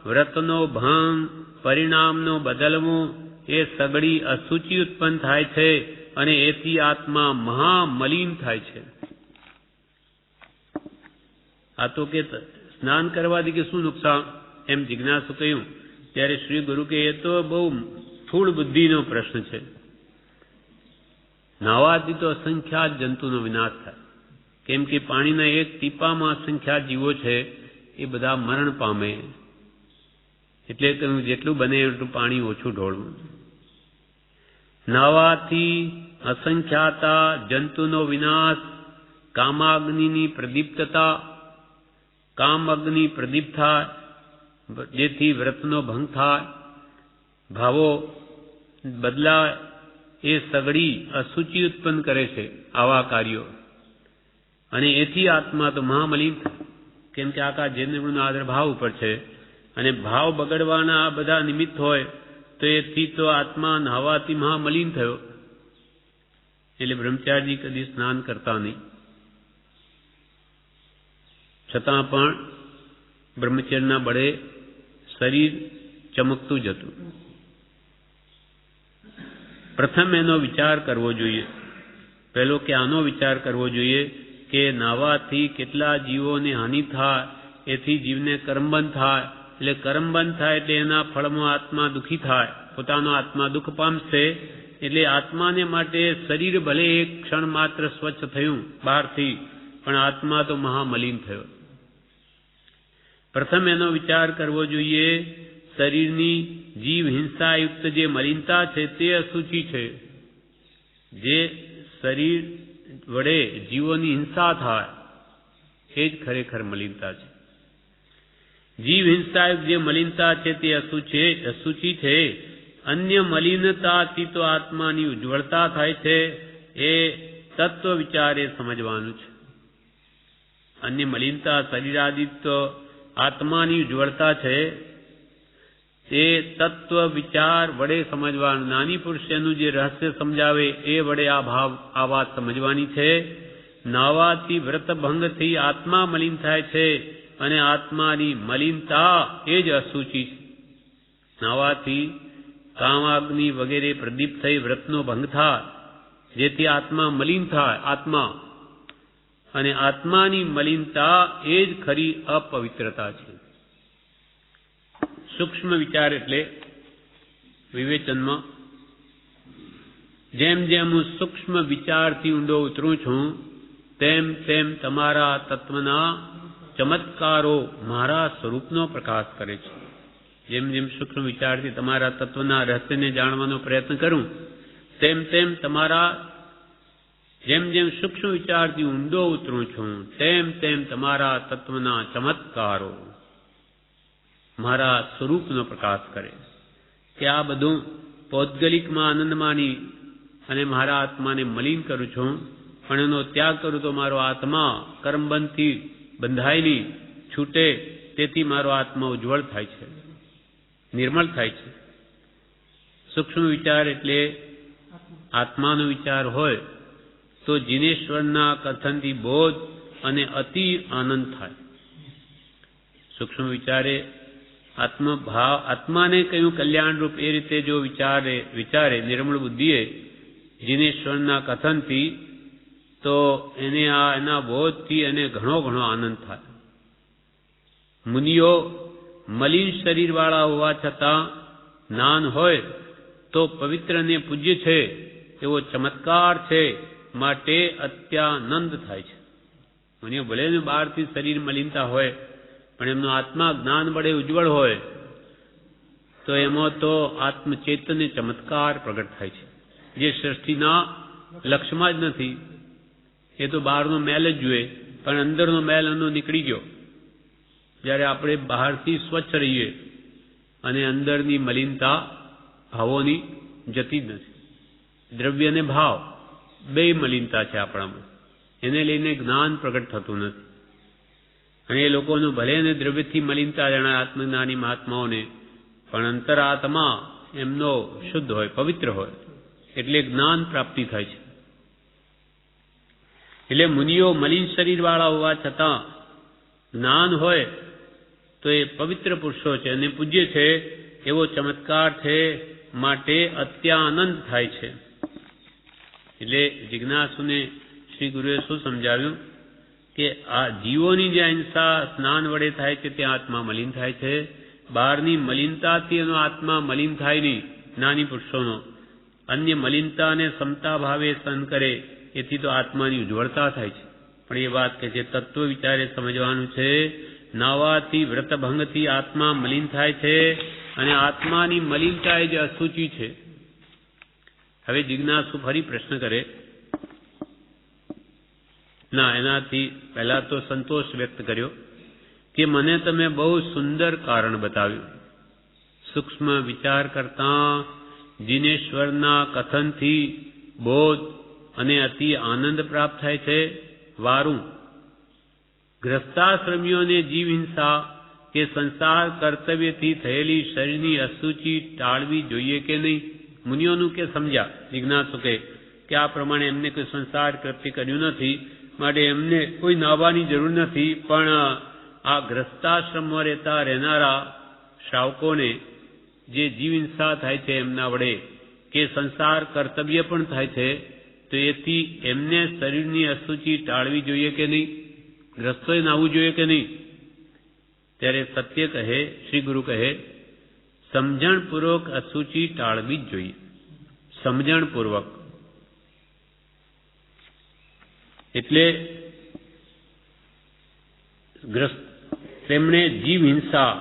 વ્રતનો ભંગ, પરિણામનો બદલવું, એ સગળી અશુચિ ઉત્પન્ન થાય છે અને એથી આત્મા મહામલિન થાય છે. આ તો કે સ્નાન કરવાથી કે શું નુકસાન એમ જિજ્ઞાસુ કહ્યું. ત્યારે શ્રી ગુરુ કે એ તો બહુ સ્થૂળ બુદ્ધિનો પ્રશ્ન છે. નાવાથી તો અસંખ્યાત જંતુનો વિનાશ થાય. કેમ કે પાણીના એક ટીપામાં અસંખ્યાત જીવો છે, એ બધા મરણ પામે. એટલે કહ્યું જેટલું બને એટલું પાણી ઓછું ઢોળવું. નાવાથી અસંખ્યાતા જંતુનો વિનાશ, કામાગ્નિની પ્રદીપ્તતા, કામ અગ્નિ પ્રદીપ્ત થાય જેથી વ્રતનો ભંગ થાય, ભાવો બદલાય, એ સગડી અશુચિ ઉત્પન્ન કરે છે આવા કાર્યો, અને એથી આત્મા તો મહામલિન. કેમ કે આકાશ જેનો આદર ભાવ ઉપર છે, અને ભાવ બગડવાના આ બધા નિમિત્ત હોય તો એથી તો આત્મા નહાવાથી મહામલિન થયો. એટલે બ્રહ્મચારી કદી સ્નાન કરતા નહીં, છતાં પણ બ્રહ્મચર્યના બળે શરીર ચમકતું જતું. પ્રથમ એનો વિચાર કરવો જોઈએ. પહેલો કે આનો વિચાર કરવો જોઈએ કે નાવાથી કેટલા જીવોને હાનિ થાય, એથી જીવને કર્મબંધ થાય. એટલે કર્મબંધ થાય એટલે એના ફળમાં આત્મા દુઃખી થાય, પોતાનો આત્મા દુઃખ પામશે. એટલે આત્માને માટે શરીર ભલે એક ક્ષણ માત્ર સ્વચ્છ થયું બહારથી, પણ આત્મા તો મહામલિન થયો. પ્રથમ એનો વિચાર કરવો જોઈએ શરીરની જીવ હિંસાયુક્ત જે મલિનતા છે તે અશુચિ છે. જે શરીર વડે જીવોની હિંસા થાય એ જ ખરેખર મલિનતા છે. જીવ હિંસાયુક્ત જે મલિનતા છે તે અશુચિ છે. અન્ય મલિનતાથી તો આત્માની ઉજ્જવળતા થાય છે. એ તત્વ વિચારે સમજવાનું છે. અન્ય મલિનતા શરીરાદિ તો આત્માની ઉજ્જવળતા છે, તે તત્વ વિચાર વડે સમજવાનું. નાની પુરુષનું જે રહસ્ય સમજાવે એ વડે આ વાત સમજવાની છે. નાવાથી વ્રત ભંગથી આત્મા મલિન થાય છે, અને આત્માની મલિનતા એ જ અશુચિ છે. નાવાથી કામાગ્નિ વગેરે પ્રદીપ્ત થઈ વ્રતનો ભંગ થાય, જેથી આત્મા મલિન થાય આત્મા, અને આત્માની મલિનતા એ જ ખરી અપવિત્રતા છે. સૂક્ષ્મ વિચાર એટલે વિવેચનમાં જેમ જેમ હું સૂક્ષ્મ વિચારથી ઊંડો ઉતરું છું, તેમ તેમ તમારા તત્વના ચમત્કારો મારા સ્વરૂપનો પ્રકાશ કરે છે. જેમ જેમ સૂક્ષ્મ વિચારથી તમારા તત્વના રહસ્યને જાણવાનો પ્રયત્ન કરું તેમ તેમ તમારા જેમ જેમ સૂક્ષ્મ વિચારથી ઊંડો ઉતરું છું તેમ તેમ તમારા તત્વના ચમત્કારો મારા સ્વરૂપનો પ્રકાશ કરે કે આ બધું પૌદ્ગલિકમાં આનંદ માની અને મારા આત્માને મલિન કરું છું, પણ એનો ત્યાગ કરું તો મારો આત્મા કર્મબંધથી બંધાયેલી છૂટે, તેથી મારો આત્મા ઉજ્જવળ થાય છે, નિર્મળ થાય છે. સૂક્ષ્મ વિચાર એટલે આત્માનો વિચાર હોય તો જીનેશ્વરના કથનથી બોધ અને અતિ આનંદ થાય. સૂક્ષ્મ વિચારે આત્માને કયું કલ્યાણરૂપ એ રીતે જો વિચારે નિર્મળ બુદ્ધિએ જીનેશ્વરના કથનથી, તો એને એના બોધથી એને ઘણો ઘણો આનંદ થાય. મુનિઓ મલિન શરીરવાળા હોવા છતાં જ્ઞાન હોય તો પવિત્ર ને પૂજ્ય છે એવો ચમત્કાર છે, માટે અત્યાનંદ થાય છે. મુનિઓ ભલે ને બહારથી શરીર મલિનતા હોય, પણ એમનો આત્મા જ્ઞાન વડે ઉજ્જવળ હોય તો એમાં તો આત્મચૈતન્ય ચમત્કાર પ્રગટ થાય છે, જે સૃષ્ટિના લક્ષ્યમાં જ નથી. એ તો બહારનો મેલ જ જુએ, પણ અંદરનો મેલ એનો નીકળી ગયો. જ્યારે આપણે બહારથી સ્વચ્છ રહીએ અને અંદરની મલિનતા ભાવોની જતી જ નથી. દ્રવ્ય અને ભાવ બે મલિનતા છે આપણામાં, એને લઈને જ્ઞાન પ્રગટ થતું નથી. અને એ લોકોનું ભલે ને દ્રવ્યથી મલિનતા જણાય આત્મજ્ઞાની મહાત્માઓને, પણ અંતરાત્મા એમનો શુદ્ધ હોય, પવિત્ર હોય, એટલે જ્ઞાન પ્રાપ્તિ થાય છે. એટલે મુનિઓ મલિન શરીરવાળા હોવા છતાં જ્ઞાન હોય તો એ પવિત્ર પુરુષો છે અને પૂજ્ય છે એવો ચમત્કાર છે, માટે અત્યાનંદ થાય છે. એટલે જિજ્ઞાસુને શ્રી ગુરુએ શું સમજાવ્યું કે આ જીવોની જે અહિંસા સ્નાન વડે થાય છે ત્યાં આત્મા મલિન થાય છે, બહારની મલિનતાથી એનો આત્મા મલિન થાય નહીં. જ્ઞાની પુરુષોનો અન્ય મલિનતાને સમતા ભાવે સહન કરે એથી તો આત્માની ઉજ્જવળતા થાય છે. પણ એ વાત કે જે તત્વ વિચારે સમજવાનું છે, નાવાથી વ્રતભંગથી આત્મા મલિન થાય છે, અને આત્માની મલિનતા એ જે અસુચિ છે. હવે જિજ્ઞાસુ ફરી પ્રશ્ન કરે, ના એનાથી પહેલા તો સંતોષ વ્યક્ત કર્યો કે મને તમે બહુ સુંદર કારણ બતાવ્યું. સૂક્ષ્મ વિચાર કરતા જીનેશ્વરના કથનથી બોધ અને અતિ આનંદ પ્રાપ્ત થાય છે. વારું ગ્રસ્તાશ્રમીઓને જીવ હિંસા કે સંસાર કર્તવ્યથી થયેલી શરીરની અસુચિ ટાળવી જોઈએ કે નહીં? મુનિઓનું કે સમજ્યા જિજ્ઞાસુ કે આ પ્રમાણે એમને કોઈ સંસાર કૃત્ય કર્યું નથી, માટે એમને કોઈ નાહવાની જરૂર નથી. પણ આ ગ્રસ્તાશ્રમમાં રહેનારા શ્રાવકોને જે જીવ હિંસા થાય છે એમના વડે, કે સંસાર કર્તવ્ય પણ થાય છે, તો એથી એમને શરીરની અસુચિ ટાળવી જોઈએ કે નહીં? ગ્રસ્તોએ નાહવું જોઈએ કે નહીં? ત્યારે સત્ય કહે, શ્રી ગુરુ કહે, સમજણપૂર્વક અસુચિ ટાળવી જ જોઈએ. સમજણપૂર્વક એટલે તેમણે જીવ હિંસા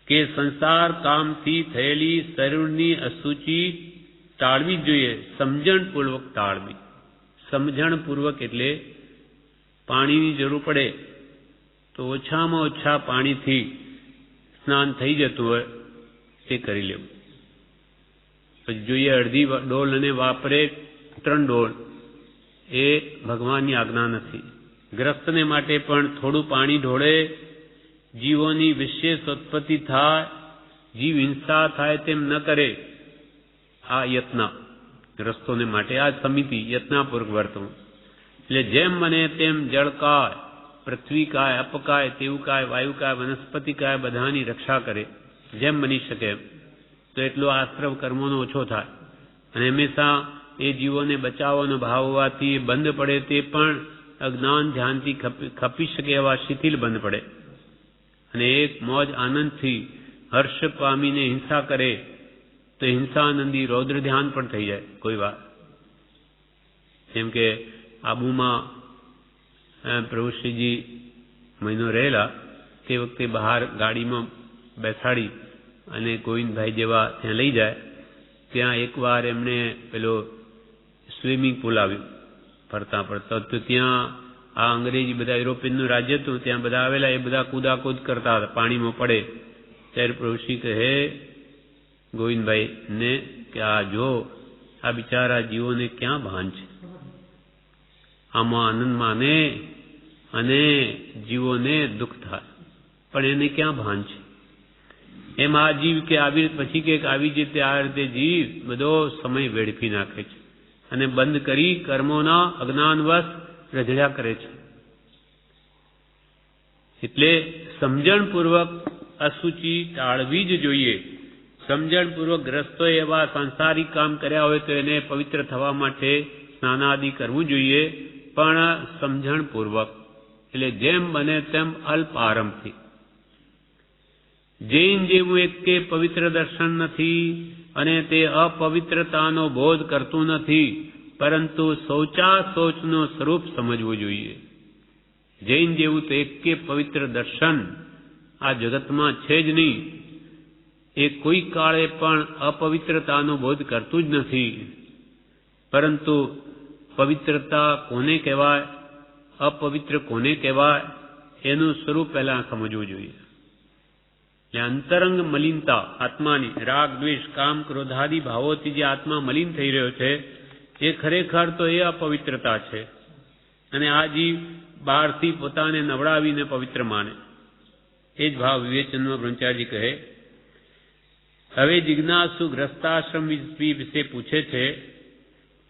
કે સંસાર કામથી થયેલી શરીરની અસુચિ ટાળવી જ જોઈએ. સમજણપૂર્વક ટાળવી. સમજણપૂર્વક એટલે પાણીની જરૂર પડે તો ઓછામાં ઓછા પાણીથી સ્નાન થઈ જતું હોય તે કરી લેવું. પછી જોઈએ અડધી ડોલ અને વાપરે 3 ડોલ, એ ભગવાનની આજ્ઞા નથી. ગ્રસ્તને માટે પણ થોડું પાણી ઢોળે, જીવોની વિશેષ ઉત્પત્તિ થાય, જીવ હિંસા થાય તેમ ન કરે. આ યત્ન ગ્રસ્તોને માટે આ સમિતિ યત્નાપૂર્વક વર્તવું. એટલે જેમ બને તેમ જળકાય, પૃથ્વીકાય, અપકાય, તેવુકાય, વાયુકાય, વનસ્પતિકાય બધાની રક્ષા કરે જેમ બની શકે, તો એટલો આશ્રમ કર્મોનો ઓછો થાય. અને હંમેશા એ જીવોને બચાવવાનો ભાવ હોવાથી બંધ પડે તે પણ અજ્ઞાન ધ્યાનથી ખપી શકે એવા શિથિલ બંધ પડે. અને એક મોજ આનંદથી હર્ષ પામીને હિંસા કરે તો હિંસાનંદી રૌદ્ર ધ્યાન પણ થઈ જાય કોઈ વાર. જેમ કે આબુમાં પ્રભુશ્રીજી મહિનો રહેલા તે વખતે બહાર ગાડીમાં બેસાડી અને ગોવિંદભાઈ જેવા ત્યાં લઈ જાય. ત્યાં એકવાર એમણે પેલો સ્વિમિંગ પુલ આવ્યું ફરતા ફરતા, તો ત્યાં આ અંગ્રેજી બધા યુરોપિયનનું રાજ્ય હતું, ત્યાં બધા આવેલા, એ બધા કૂદાકૂદ કરતા હતા પાણીમાં પડે. ત્યારે પ્રભુશ્રી કહે ગોવિંદભાઈ ને કે આ જો આ બિચારા જીવોને ક્યાં ભાન છે, આમાં આનંદ માને અને જીવોને દુઃખ થાય, પણ એને ક્યાં ભાન છે. એમ આ જીવ કે આવી પછી કે આવી રીતે આ રીતે જીવ બધો સમય વેડફી નાખે છે અને બંધ કરી કર્મોના અજ્ઞાનવશ રઝળ્યા કરે છે. એટલે સમજણપૂર્વક અશુચિ ટાળવી જ જોઈએ. સમજણપૂર્વક ગ્રસ્તોએ એવા સાંસારિક કામ કર્યા હોય તો એને પવિત્ર થવા માટે સ્નાનાદિ કરવું જોઈએ, પણ સમજણપૂર્વક, એટલે જેમ બને તેમ અલ્પ આરંભથી. જૈન જેવું એક કે પવિત્ર દર્શન નથી અને તે અપવિત્રતાનો બોધ કરતું નથી, પરંતુ શૌચાશૌચનું સ્વરૂપ સમજવું જોઈએ. જૈન જેવું તો એક કે પવિત્ર દર્શન આ જગતમાં છે જ નહીં. એ કોઈ કાળે પણ અપવિત્રતાનો બોધ કરતું જ નથી. પરંતુ પવિત્રતા કોને કહેવાય, અપવિત્ર કોને કહેવાય, એનું સ્વરૂપ પહેલા સમજવું જોઈએ. અંતરંગ મલિનતા આત્માની, રાગ દ્વેષ કામ ક્રોધાદિ ભાવોથી જે આત્મા મલિન થઈ રહ્યો છે એ ખરેખર તો એ અપવિત્રતા છે. અને આ જીવ બહારથી પોતાને નવડાવીને પવિત્ર માને. એ જ ભાવ વિવેચનમાં બ્રહ્મચારી કહે. હવે જિજ્ઞાસુ ગ્રસ્તાશ્રમ વિશે પૂછે છે.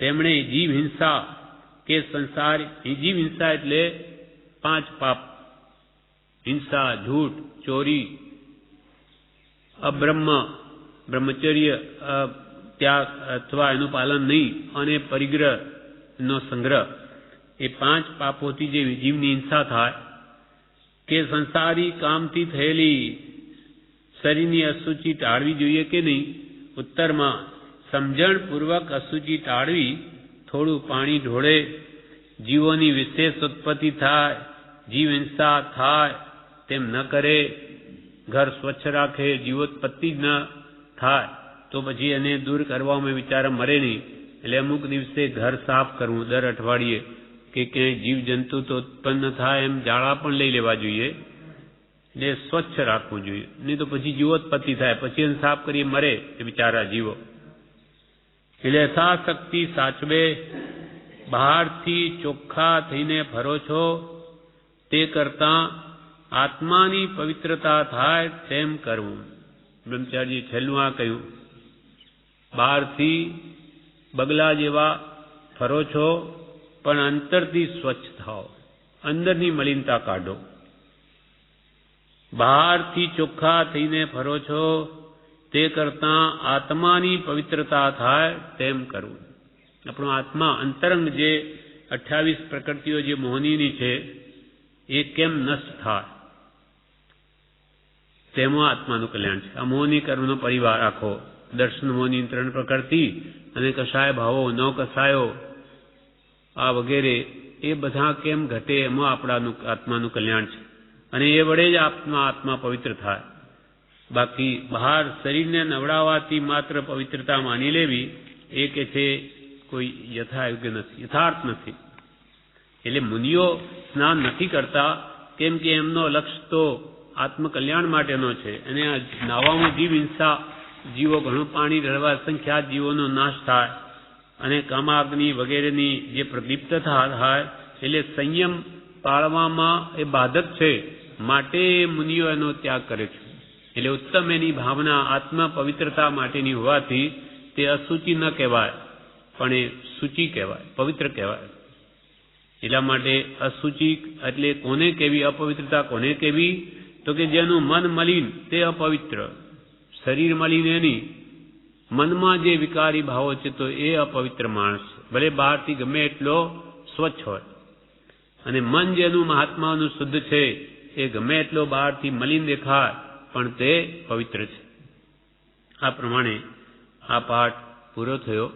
તેમણે જીવ હિંસા કે સંસાર, જીવ હિંસા એટલે 5 પાપ: હિંસા, ઝૂઠ, ચોરી, અબ્રહ્મ, બ્રહ્મચર્ય ત્યાગ અથવા એનું પાલન નહીં, અને પરિગ્રહનો સંગ્રહ. એ 5 પાપોથી જે જીવની હિંસા થાય, કે સંસારી કામથી થયેલી શરીરની અશુચિ ટાળવી જોઈએ કે નહીં. ઉત્તરમાં સમજણપૂર્વક અશુચિ ટાળવી. થોડું પાણી ઢોળે, જીવોની વિશેષ ઉત્પત્તિ થાય, જીવ હિંસા થાય તેમ ન કરે, ઘર સ્વચ્છ રાખે, જીવોત્પત્તિ જ ન થાય તો પછી એને દૂર કરવામાં બિચારા મરે નહીં. એટલે અમુક દિવસે ઘર સાફ કરવું દર અઠવાડિયે, કે ક્યાંય જીવજંતુ તો ઉત્પન્ન થાય એમ જાળા પણ લઈ લેવા જોઈએ. એટલે સ્વચ્છ રાખવું જોઈએ, નહીં તો પછી જીવોત્પત્તિ થાય, પછી એને સાફ કરી મરે એ બિચારા જીવો. એટલે યથાશક્તિ સાચવે. બહારથી ચોખ્ખા થઈને ફરો છો તે કરતાં આત્માની પવિત્રતા થાય તેમ કરવું. બ્રહ્મચારીએ છેલ્લું આ કહ્યું, બહારથી બગલા જેવા ફરો છો પણ અંતરથી સ્વચ્છ થાઓ, અંદરની મલિનતા કાઢો. બહારથી ચોખ્ખા થઈને ફરો છો તે કરતાં આત્માની પવિત્રતા થાય તેમ કરવું. આપણો આત્મા અંતરંગ જે 28 પ્રકૃતિઓ જે મોહનીની છે એ કેમ નષ્ટ થાય, તેમાં આત્માનું કલ્યાણ છે. આ મોહની કર્મનો પરિવાર આખો, દર્શન મોહની 3 પ્રકૃતિ અને કસાય ભાવો, 9 કસાયો આ વગેરે, એ બધા કેમ ઘટે, એમાં આપણાનું આત્માનું કલ્યાણ છે. અને એ વડે જ આત્મા પવિત્ર થાય. બાકી બહાર શરીરને નવડાવવાથી માત્ર પવિત્રતા માની લેવી એ કે છે કોઈ યથાયોગ્ય નથી, યથાર્થ નથી. એટલે મુનિઓ સ્નાન નથી કરતા, કેમ કે એમનો લક્ષ્ય તો આત્મકલ્યાણ માટેનો છે. અને આ નાવામાં જીવ હિંસા, જીવો ઘણું પાણી ઢળવા સંખ્યાત જીવોનો નાશ થાય અને કામાગ્નિ વગેરેની જે પ્રદીપ્તતા થાય, એટલે સંયમ પાળવામાં એ બાધક છે. માટે મુનિઓ એનો ત્યાગ કરે છે. એટલે ઉત્તમ એની ભાવના આત્મ પવિત્રતા માટેની હોવાથી તે અશુચિ ન કહેવાય, પણ એ સૂચિ કહેવાય, પવિત્ર કહેવાય. એટલા માટે અશુચિ એટલે કોને કેવી, અપવિત્રતા કોને કેવી, તો કે જેનું મન મલિન તે અપવિત્ર, શરીર મલિન એની, મનમાં જે વિકારી ભાવો છે તો એ અપવિત્ર માણસ છે. ભલે બહારથી ગમે એટલો સ્વચ્છ હોય, અને મન જેનું મહાત્માનું શુદ્ધ છે એ ગમે એટલો બહારથી મલિન દેખાય પણ તે પવિત્ર છે. આ પ્રમાણે આ પાઠ પૂરો થયો.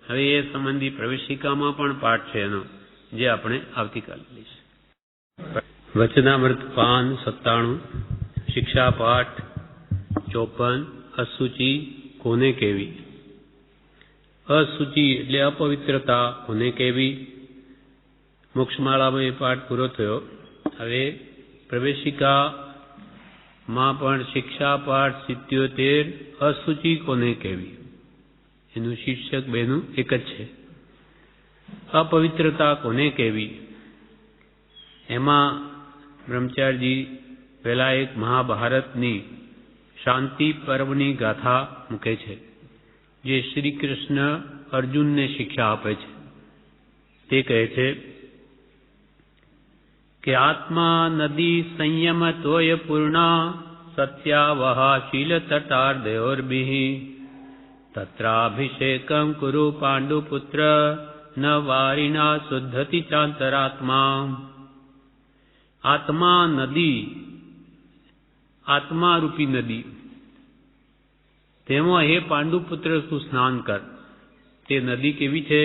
હવે એ સંબંધી પ્રવેશિકામાં પણ પાઠ છે એનો, જે આપણે આવતીકાલે લઈશું. વચનામૃત પાન 97 શિક્ષા પાઠ 54 અશુચિ કોને કહેવી? અશુચિ એટલે અપવિત્રતા કોને કહેવી? મોક્ષમાળામાં એ પાઠ પૂરો થયો. હવે પ્રવેશિકામાં પણ શિક્ષા પાઠ 77 અશુચિ કોને કહેવી એનું શીર્ષક બેનું એક જ છે. અપવિત્રતા કોને કહેવી? એમાં બ્રહ્મચારીજી પહેલા એક મહાભારતની શાંતિ પર્વની ગાથા મૂકે છે, જે શ્રી કૃષ્ણ અર્જુનને શિક્ષા આપે છે. તે કહે છે કે આત્મા નદી સંયમ તોય પૂર્ણા સત્યાવહા શીલ તટાર્ધયોર્ભિઃ તત્રાભિષેકમ કુરુ પાંડુપુત્ર ન વારિણા શુદ્ધતિ ચાંતરાત્મા. આત્મા નદી, આત્મારૂપી નદી, તેમાં હે પાંડુપુત્ર તું સ્નાન કર. તે નદી કેવી છે?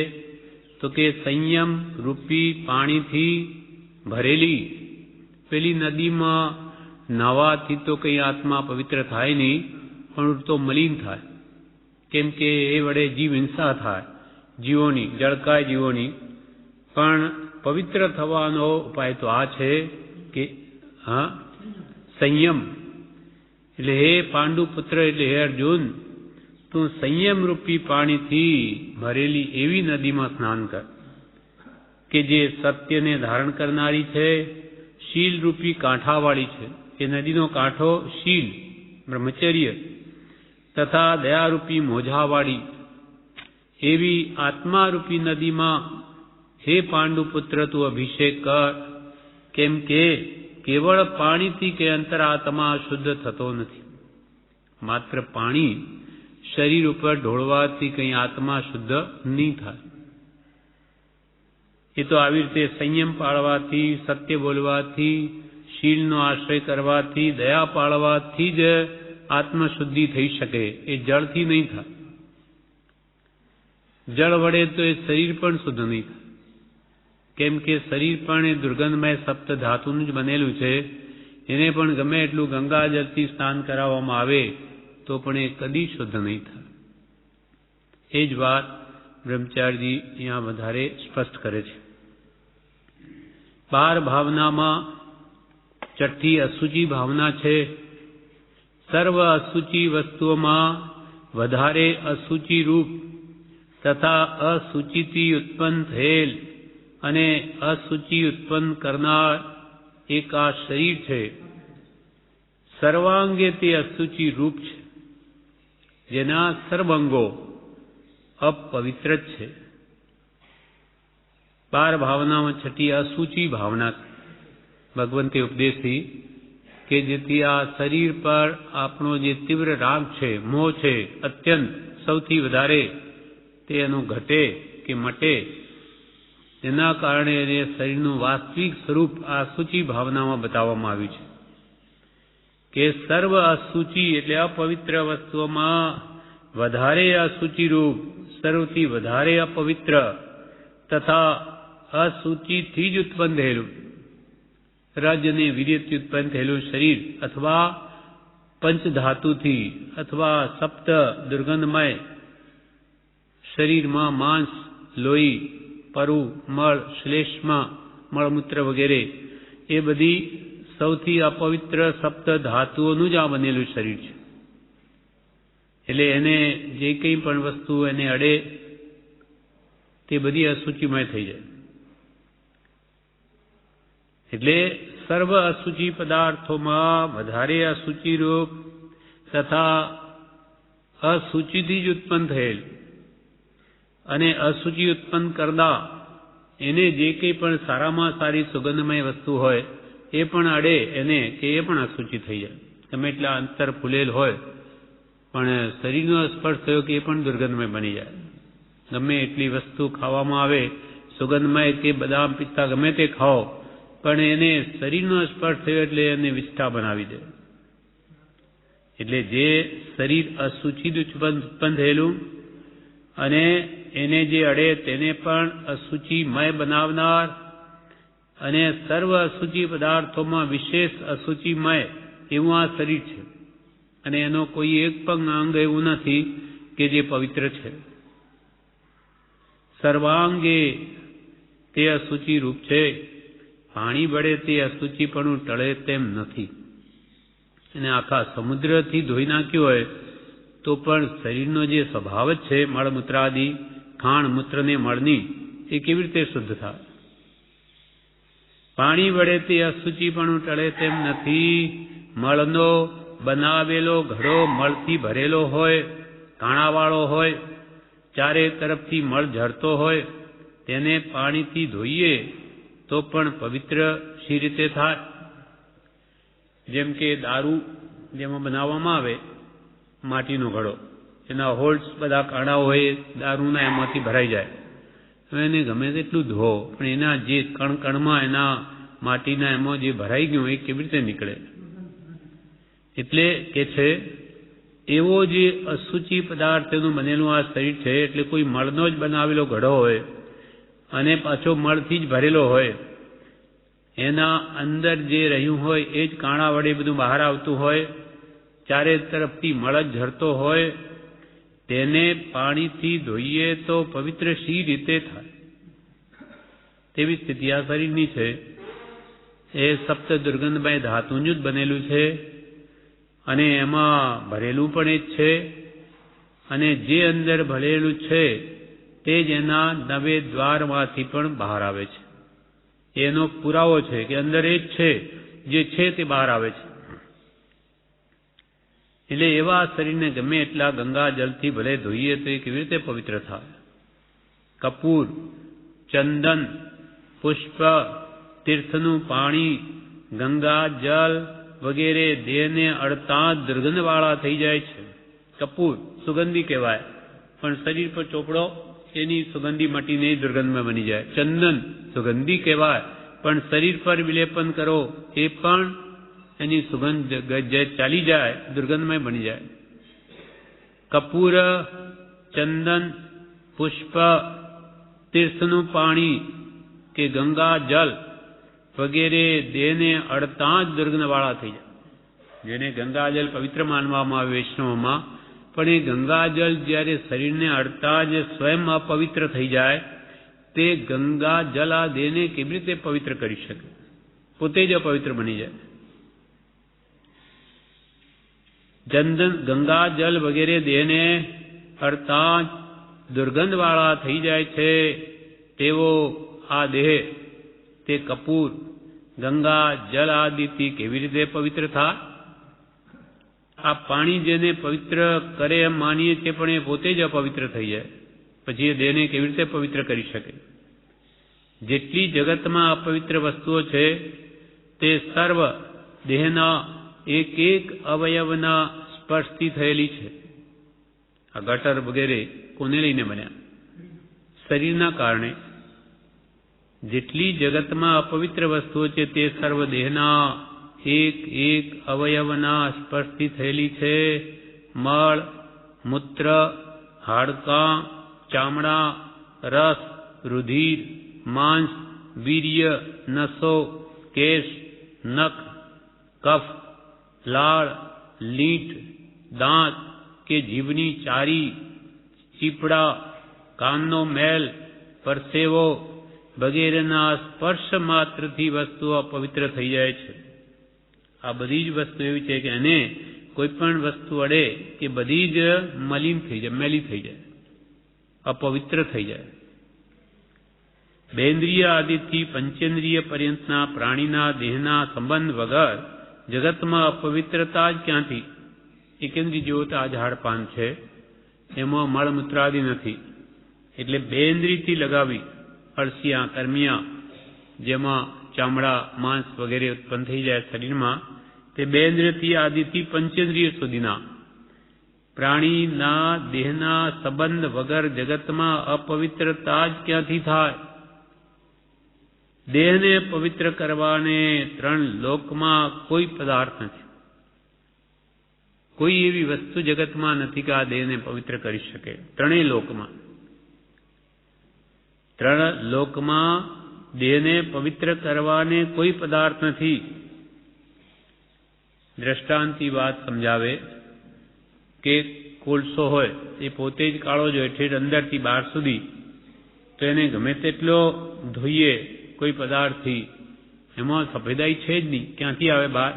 તો કે સંયમ રૂપી પાણીથી ભરેલી. પેલી નદીમાં નાવાથી તો કંઈ આત્મા પવિત્ર થાય નહીં, પણ તો મલિન થાય. કેમ કે એ વડે જીવ હિંસા થાય જીવોની, જળકાય જીવોની. પણ પવિત્ર થવાનો ઉપાય તો આ છે કે સંયમ. એટલે હે પાંડુપુત્ર, એટલે હે અર્જુન, તું સંયમ રૂપી પાણીથી ભરેલી એવી નદીમાં સ્નાન કર કે જે સત્યને ધારણ કરનારી છે, શીલ રૂપી કાંઠાવાળી છે. એ નદીનો કાંઠો શીલ, બ્રહ્મચર્ય તથા દયારૂપી મોજાવાળી એવી આત્મારૂપી નદીમાં હે પાંડુપુત્ર તું અભિષેક કર. કેમ કે કેવળ પાણીથી કે અંતરાત્મા શુદ્ધ થતો નથી. માત્ર પાણી શરીર ઉપર ઢોળવાથી કંઈ આત્મા શુદ્ધ નહીં થાય. એ તો આવી રીતે સંયમ પાળવાથી, સત્ય બોલવાથી, શીલનો આશ્રય કરવાથી, દયા પાળવાથી જ આત્મશુદ્ધિ થઈ શકે. એ જળથી નહીં થાય. જળ વડે તો એ શરીર પણ શુદ્ધ નહીં થાય. કેમ કે શરીર પણ એ દુર્ગંધમય સપ્ત ધાતુનું જ બનેલું છે. એને પણ ગમે એટલું ગંગાજળથી સ્નાન કરાવવામાં આવે તો પણ એ કદી શુદ્ધ નહીં થાય. એ જ વાત બ્રહ્મચારીજી અહીંયા વધારે સ્પષ્ટ કરે છે. 12 ભાવનામાં છઠ્ઠી અશુચિ ભાવના છે. સર્વ અશુચિ વસ્તુઓમાં વધારે અશુચિ રૂપ તથા અશુચિથી ઉત્પન્ન થયેલ અને અશુચિ ઉત્પન્ન કરનાર એક આ શરીર છે. સર્વાંગે તે અશુચિ રૂપ છે, જેના સર્વાંગો અપવિત્ર જ છે. 12 ભાવનામાં છઠ્ઠી અશુચિ ભાવના ભગવંતે ઉપદેશી કે જેથી આ શરીર પર આપણો જે તીવ્ર રાગ છે, મોહ છે, અત્યંત સૌથી વધારે તે એનું ઘટે કે મટે, તેના કારણે એને શરીરનું વાસ્તવિક સ્વરૂપ આ અશુચિ ભાવનામાં બતાવવામાં આવ્યું છે. કે સર્વ અશુચિ એટલે અપવિત્ર વસ્તુઓમાં વધારે અશુચિ રૂપ, સર્વથી વધારે અપવિત્ર તથા અશુચિથી જ ઉત્પન્ન થયેલું, રજ અને વીર્યથી ઉત્પન્ન થયેલું શરીર અથવા પંચધાતુથી અથવા સપ્ત દુર્ગંધમય શરીરમાં માંસ, લોહી, પરુ, મળ, શ્લેષ્મ, મળમૂત્ર વગેરે એ બધી સૌથી અપવિત્ર સપ્ત ધાતુઓનું જ આ બનેલું શરીર છે. એટલે એને જે કંઈ પણ વસ્તુ એને અડે તે બધી અશુચિમય થઈ જાય. એટલે સર્વ અશુચિ પદાર્થોમાં વધારે અશુચિ રૂપ તથા અશુચિથી જ ઉત્પન્ન થયેલ અને અશુચિ ઉત્પન્ન કરતા એને જે કંઈ પણ સારામાં સારી સુગંધમય વસ્તુ હોય એ પણ અડે એને કે એ પણ અશુચિ થઈ જાય. ગમે એટલા અંતર ફૂલેલ હોય પણ શરીરનો સ્પર્શ થયો કે એ પણ દુર્ગંધમય બની જાય. ગમે એટલી વસ્તુ ખાવામાં આવે સુગંધમય કે બદામ, પિસ્તા ગમે તે ખાઓ, પણ એને શરીરનો સ્પર્શ થયો એટલે એને વિષ્ઠા બનાવી દે. એટલે જે શરીર અશુચિ ઉત્પન્ન થયેલું અને એને જે અડે તેને પણ અશુચિમય બનાવનાર અને સર્વ અશુચિ પદાર્થોમાં વિશેષ અશુચિમય એવું આ શરીર છે. અને એનો કોઈ એક પણ અંગ એવું નથી કે જે પવિત્ર છે. સર્વાંગે તે અશુચિ રૂપ છે. પાણી વડે તે અશુચિપણું ટળે તેમ નથી. અને આખા સમુદ્રથી ધોઈ નાખ્યું હોય તો પણ શરીરનો જે સ્વભાવ જ છે મળમૂત્રાદિ ખાણ મૂત્રને મળની એ કેવી રીતે શુદ્ધ થાય? પાણી વડે તે અશુચિપણું ટળે તેમ નથી. મળનો બનાવેલો ઘડો મળથી ભરેલો હોય, કાણાવાળો હોય, ચારે તરફથી મળ ઝરતો હોય, તેને પાણીથી ધોઈએ તો પણ પવિત્ર શી રીતે થાય? જેમ કે દારૂ જેમાં બનાવવામાં આવે માટીનો ઘડો, એના હોલ્સ બધા કાણા હોય દારૂના એમાંથી ભરાઈ જાય. હવે એને ગમે તેટલું ધો પણ એના જે કણકણમાં એના માટીના એમાં જે ભરાઈ ગયું એ કેવી રીતે નીકળે? એટલે કે છે એવો જે અશુચિ પદાર્થનું બનેલું આ શરીર છે, એટલે કોઈ મળનો જ બનાવેલો ઘડો હોય અને પાછો મળથી જ ભરેલો હોય, એના અંદર જે રહ્યું હોય એ જ કાણા વડે બધું બહાર આવતું હોય, ચારે તરફથી મળ જ ઝરતો હોય, તેને પાણીથી ધોઈએ તો પવિત્ર શી રીતે થાય? તેવી સ્થિતિ આ શરીરની છે. એ સપ્ત દુર્ગંધમય ધાતુનું જ બનેલું છે અને એમાં ભરેલું પણ એ જ છે. અને જે અંદર ભરેલું છે તે જ એના નવે દ્વારમાંથી પણ બહાર આવે છે. એનો પુરાવો છે કે અંદર એ જ છે, જે છે તે બહાર આવે છે. એટલે એવા શરીરને ગમે એટલા ગંગા જલથી ભલે ધોઈએ તો એ કેવી રીતે પવિત્ર થાય? કપૂર, ચંદન, પુષ્પ, તીર્થનું પાણી, ગંગા જલ વગેરે દેહને અડતા દુર્ગંધવાળા થઈ જાય છે. કપૂર સુગંધી કહેવાય, પણ શરીર પર ચોપડો એની સુગંધી મટીને દુર્ગંધમાં બની જાય. ચંદન સુગંધી કહેવાય, પણ શરીર પર વિલેપન કરો એ પણ એની સુગંધ ચાલી જાય, દુર્ગંધમય બની જાય. કપૂર, ચંદન, પુષ્પ, તીર્થનું પાણી કે ગંગા જલ વગેરે દેહને અડતા જ દુર્ગંધવાળા થઈ જાય. જેને ગંગાજલ પવિત્ર માનવામાં આવે વૈષ્ણવમાં, પણ એ ગંગાજલ જ્યારે શરીરને અડતા જ સ્વયં અપવિત્ર થઈ જાય, તે ગંગા જલ આ દેહને કેવી રીતે પવિત્ર કરી શકે? પોતે જ અપવિત્ર બની જાય. ગંગા જલ વગેરે દેહને અડતા જ દુર્ગંધવાળા થઈ જાય છે. તેવો આ દેહ તે કપૂર, ગંગા જલ આદિથી કેવી રીતે પવિત્ર થાય? આ પાણી જેને પવિત્ર કરે એમ માનીએ છીએ, પણ એ પોતે જ અપવિત્ર થઈ જાય, પછી એ દેહને કેવી રીતે પવિત્ર કરી શકે? જેટલી જગતમાં અપવિત્ર વસ્તુઓ છે તે સર્વ દેહના એક એક અવયવના સ્પર્શથી થયેલી છે. આ ગટર વગેરે કોને લઈને બન્યા? શરીરના કારણે. જેટલી જગતમાં અપવિત્ર વસ્તુઓ છે તે સર્વ દેહના એક એક અવયવના સ્પર્શથી થયેલી છે. મળ, મૂત્ર, હાડકાં, ચામડા, રસ, રુધિર, માંસ, વીર્ય, નસો, કેશ, નખ, કફ, લાળ, લીંટ, દાંત કે જીભની ચારી, ચીપડા, કાનનો મેલ, પરસેવો વગેરેના સ્પર્શ માત્રથી વસ્તુઓ અપવિત્ર થઈ જાય છે. આ બધી જ વસ્તુ એવી છે કે એને કોઈ પણ વસ્તુ અડે કે બધી જ મલિન થઈ જાય, મેલી થઈ જાય, અપવિત્ર થઈ જાય. બેન્દ્રિય આદિથી પંચેન્દ્રિય પર્યંતના પ્રાણીના દેહના સંબંધ વગર જગતમાં અપવિત્રતા જ ક્યાંથી? એકેન્દ્રિય જેવો તો આ ઝાડપાન છે, એમાં મળમૂત્રાદિ નથી, એટલે બેન્દ્રિયથી લગાવી અળસિયા, કર્મિયા, જેમાં ચામડા, માંસ વગેરે ઉત્પન્ન થઈ જાય શરીરમાં, તે બેન્દ્રિયથી આદિથી પંચેન્દ્રિય સુધીના પ્રાણીના દેહના સંબંધ વગર જગતમાં અપવિત્રતા જ ક્યાંથી થાય? દેહને પવિત્ર કરવાને ત્રણ લોકમાં કોઈ પદાર્થ નથી, કોઈ એવી વસ્તુ જગતમાં નથી કે આ દેહને પવિત્ર કરી શકે. ત્રણેય લોકમાં, ત્રણ લોકમાં દેહને પવિત્ર કરવાને કોઈ પદાર્થ નથી. દ્રષ્ટાંતની વાત સમજાવે કે કોલસો હોય એ પોતે જ કાળો જ હોય ઠેઠ અંદરથી બહાર સુધી, તો એને ગમે તેટલો ધોઈએ કોઈ પદાર્થથી, એમાં સફેદાઈ છે જ નહીં, ક્યાંથી આવે બહાર?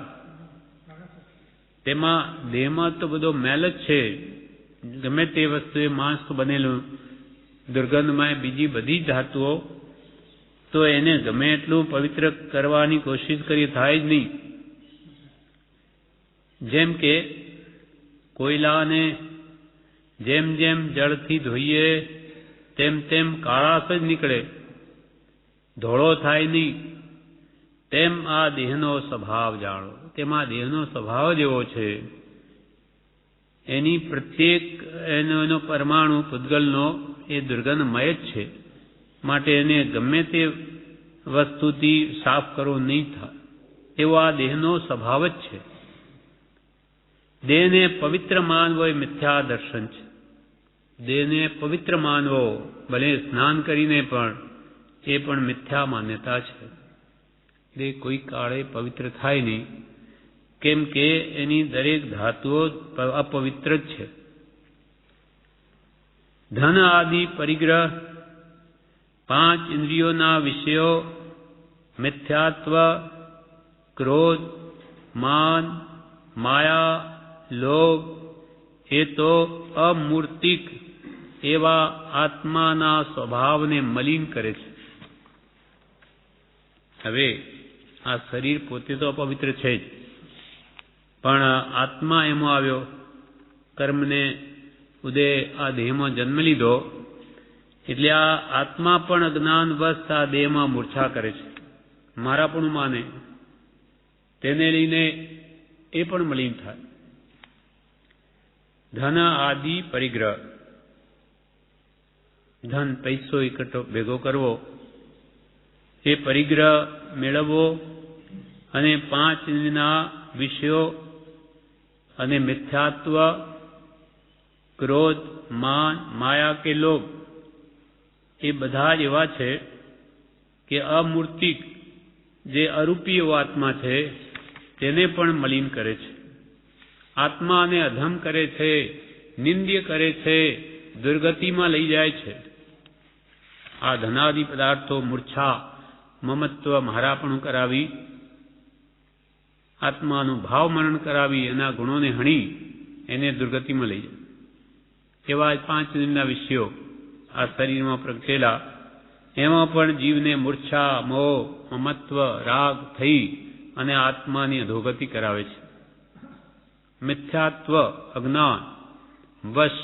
તેમાં દેહમાં તો બધો મેલ જ છે. ગમે તે વસ્તુ એ માંસ તો બનેલું, દુર્ગંધમાં બીજી બધી જ ધાતુઓ, તો એને ગમે એટલું પવિત્ર કરવાની કોશિશ કરી થાય જ નહીં. જેમ કે કોયલાને જેમ જેમ જળથી ધોઈએ તેમ તેમ કાળાશ જ નીકળે, ધોળો થાય નહીં. તેમ આ દેહનો સ્વભાવ જાણો. તેમાં દેહનો સ્વભાવ જ એવો છે, એની પ્રત્યેક એનો પરમાણુ પૂતગલનો એ દુર્ગંધમય જ છે. માટે એને ગમે તે વસ્તુથી સાફ કરવો નહીં થાય, એવો આ દેહનો સ્વભાવ જ છે. દેહને પવિત્ર માનવો એ મિથ્યા દર્શન છે. દેહને પવિત્ર માનવો, ભલે સ્નાન કરીને પણ, એ પણ મિથ્યા માન્યતા છે. દેહ કોઈ કાળે પવિત્ર થાય નહીં, કેમ કે એની દરેક ધાતુઓ અપવિત્ર જ છે. ધન આદિ પરિગ્રહ, 5 ઇન્દ્રિયોના વિષયો, મિથ્યાત્વ, ક્રોધ, માન, માયા, લોભ, એ તો અમૂર્તિક એવા આત્માના સ્વભાવને મલિન કરે છે. હવે આ શરીર પોતે તો અપવિત્ર છે જ, પણ આત્મા એમાં આવ્યો, કર્મને ઉદય આ દેહમાં જન્મ લીધો, એટલે આ આત્મા પણ અજ્ઞાનવશ આ દેહમાં મૂર્છા કરે છે, મારા પણ માને, તેને લઈને એ પણ મલિન થાય. ધન આદિ પરિગ્રહ, ધન પૈસો એકઠો ભેગો કરવો, એ પરિગ્રહ મેળવવો, અને 5 ઇન્દ્રિયના વિષયો અને મિથ્યાત્વ, ક્રોધ, માન, માયા કે લોભ, એ બધા જ એવા છે કે અમૂર્તિક, જે અરૂપી એવો આત્મા છે તેને પણ મલિન કરે છે. આત્માને અધમ કરે છે, નિંદ્ય કરે છે, દુર્ગતિમાં લઈ જાય છે. આ ધનાદિ પદાર્થો મૂર્છા, મમત્વ, મારાપણું કરાવી, આત્માનું ભાવ મરણ કરાવી, એના ગુણોને હણી એને દુર્ગતિમાં લઈ જાય. એવા 5 ઇન્દ્રિયના વિષયો આ શરીરમાં પ્રગટેલા, એમાં પણ જીવને મૂર્છા, મોહ, મમત્વ, રાગ થઈ અને આત્માની અધોગતિ કરાવે છે. મિથ્યાત્વ, અજ્ઞાન વશ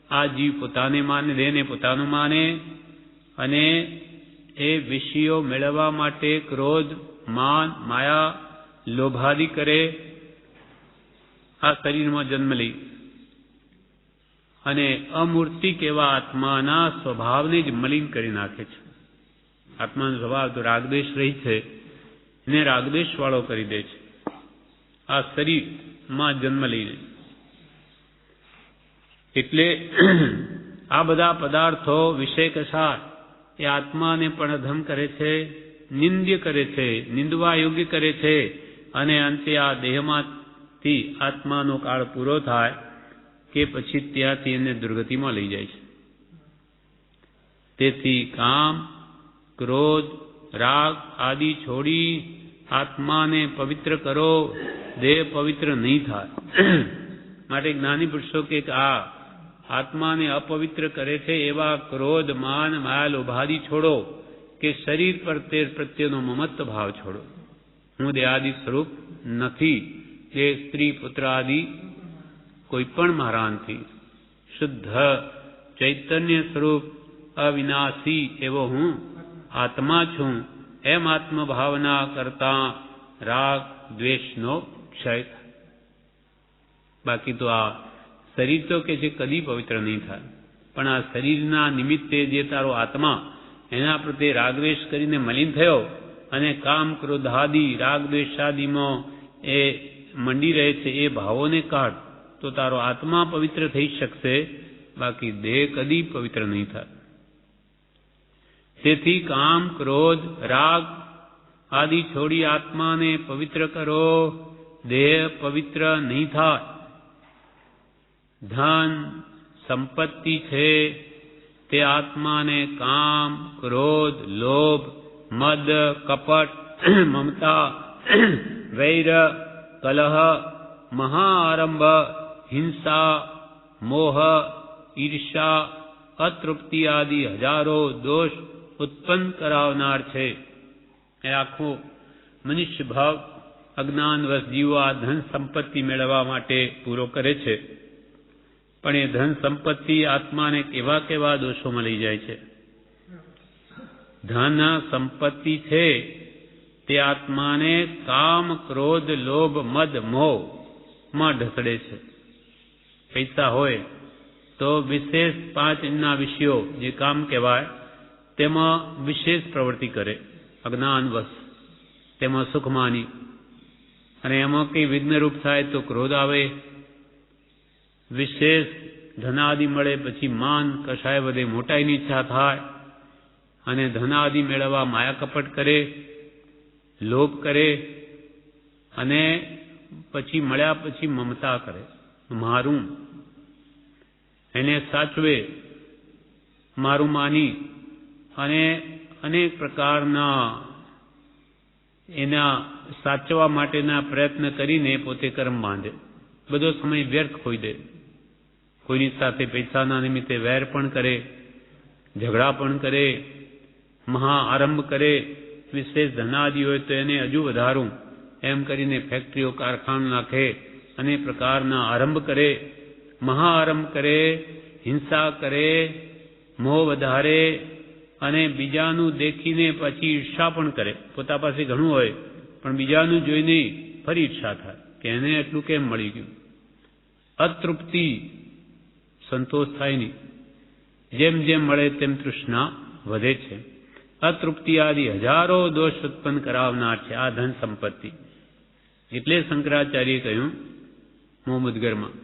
આ જીવ પોતાને માને, દેહને પોતાનું માને, અને એ વિષયો મેળવવા માટે ક્રોધ, માન, માયા, લોભાદિ કરે, આ શરીરમાં જન્મ લઈ, અને અમૂર્તિક એવા આત્માના સ્વભાવને જ મલિન કરી નાખે છે. આત્માનો સ્વભાવ તો રાગદ્વેષ રહી છે, એને રાગદ્વેષ વાળો કરી દે છે આ શરીરમાં જન્મ લઈને. એટલે આ બધા પદાર્થો વિષય કસાર એ આત્માને પણ અધમ કરે છે, નિંદ્ય કરે છે, નિંદવા યોગ્ય કરે છે, અને અંતે આ દેહમાંથી આત્માનો કાળ પૂરો થાય કે પછી ત્યાંથી એને દુર્ગતિમાં લઈ જાય છે. તેથી કામ, ક્રોધ, રાગ આદિ છોડી આત્માને પવિત્ર કરો, દેહ પવિત્ર નહીં થાય. માટે જ્ઞાની પુરુષો કે આ આત્માને અપવિત્ર કરે છે એવા ક્રોધ, માન, માયા, લોભાદિ છોડો, કે શરીર પર તે પ્રત્યેનો મમત્વ ભાવ છોડો. હું દેહાદિ સ્વરૂપ નથી, તે સ્ત્રી, પુત્ર આદિ કોઈ પણ મારા નથી. શુદ્ધ ચૈતન્ય સ્વરૂપ અવિનાશી એવો હું આત્મા છું. એમ આત્મભાવના કરતા રાગ દ્વેષનો ક્ષય થાય. બાકી તો આ શરીર તો કે છે કદી પવિત્ર નહીં થાય, પણ આ શરીરના નિમિત્તે જે તારો આત્મા એના પ્રત્યે રાગદ્વેષ કરીને મલિન થયો, અને કામ, ક્રોધાદિ, રાગદ્વેષાદિમાં એ મંડી રહે છે, એ ભાવોને કાઢ તો તારો આત્મા પવિત્ર થઈ શકશે, બાકી દેહ કદી પવિત્ર નહીં થાય. તેથી કામ, ક્રોધ, રાગ આદિ છોડી આત્માને પવિત્ર કરો, દેહ પવિત્ર નહીં થાય. ધન સંપત્તિ છે તે આત્માને કામ, ક્રોધ, લોભ, મદ, કપટ, મમતા, વૈર, કલહ, મહાઆરંભ, હિંસા, મોહ, ઈર્ષા, અતૃપ્તિ આદિ હજારો દોષ ઉત્પન્ન કરાવનાર છે. એ આખો મનુષ્ય ભાવ અજ્ઞાનવશ જીવો આ ધન સંપત્તિ મેળવવા માટે પૂરો કરે છે. પણ એ ધન સંપત્તિ આત્માને કેવા કેવા દોષોમાં લઈ જાય છે. ધન સંપત્તિ છે તે આત્માને કામ, ક્રોધ, લોભ, મદ, મોહ માં ઢસડે છે. પૈસા હોય તો વિશેષ 5 વિષયો જે કામ કહેવાય તેમાં વિશેષ પ્રવૃત્તિ કરે અજ્ઞાનવશ, તેમાં સુખ માની, અને એમાં કંઈ વિઘ્નરૂપ થાય તો ક્રોધ આવે. વિશેષ ધનાદિ મળે પછી માન, કશાય વધે, મોટાઈની ઈચ્છા થાય, અને ધનાદિ મેળવવા માયા કપટ કરે, લોભ કરે, અને પછી મળ્યા પછી મમતા કરે, મારું, એને સાચવે, મારું માની, અને અનેક પ્રકારના એના સાચવા માટેના પ્રયત્ન કરીને પોતે કર્મ બાંધે. બધો સમય વ્યર્થ ખોઈ દે. કોઈની સાથે પૈસાના નિમિત્તે વેર પણ કરે, ઝઘડા પણ કરે, મહા આરંભ કરે. વિશેષ ધનાદિ હોય તો એને હજુ વધારું એમ કરીને ફેક્ટરીઓ, કારખાના નાખે, અનેક પ્રકારના આરંભ કરે, મહા આરંભ કરે, હિંસા કરે, મોહ વધારે, અને બીજાનું દેખીને પછી ઈર્ષા પણ કરે. પોતા પાસે ઘણું હોય પણ બીજાનું જોઈને ફરી ઈર્ષા થાય કે એને એટલું કેમ મળી ગયું. અતૃપ્તિ, સંતોષ થાય નહીં. જેમ જેમ મળે તેમ તૃષ્ણા વધે છે. અતૃપ્તિ આદિ હજારો દોષ ઉત્પન્ન કરાવનાર છે આ ધન સંપત્તિ. એટલે શંકરાચાર્યએ કહ્યું મોહમુદ્ગરમાં,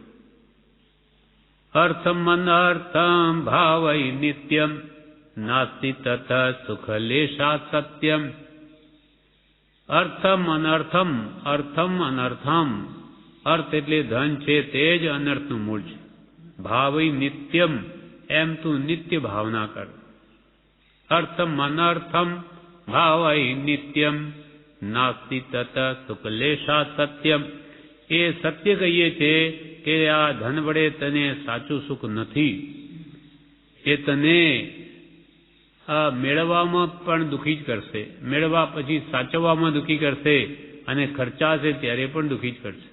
અર્થમ અનર્થમ ભાવૈ નિત્યમ નાસ્તિ તત સુખ લેશાત સત્યમ. અર્થમ અનર્થમ, અર્થમ અનર્થમ, અર્થ એટલે ધન છે તે જ અનર્થનું મૂળ છે. ભાવૈ નિત્યમ, એમ તું નિત્ય ભાવના કર. અર્થમ અનર્થમ ભાવૈ નિત્યમ નાસ્તિ તત સુખ લેશાત સત્યમ. એ સત્ય કહીએ છે કે આ ધન વડે તને સાચું સુખ નથી. એ તને મેળવવામાં પણ દુઃખી જ કરશે, મેળવવા પછી સાચવવામાં દુઃખી કરશે, અને ખર્ચાશે ત્યારે પણ દુઃખી જ કરશે.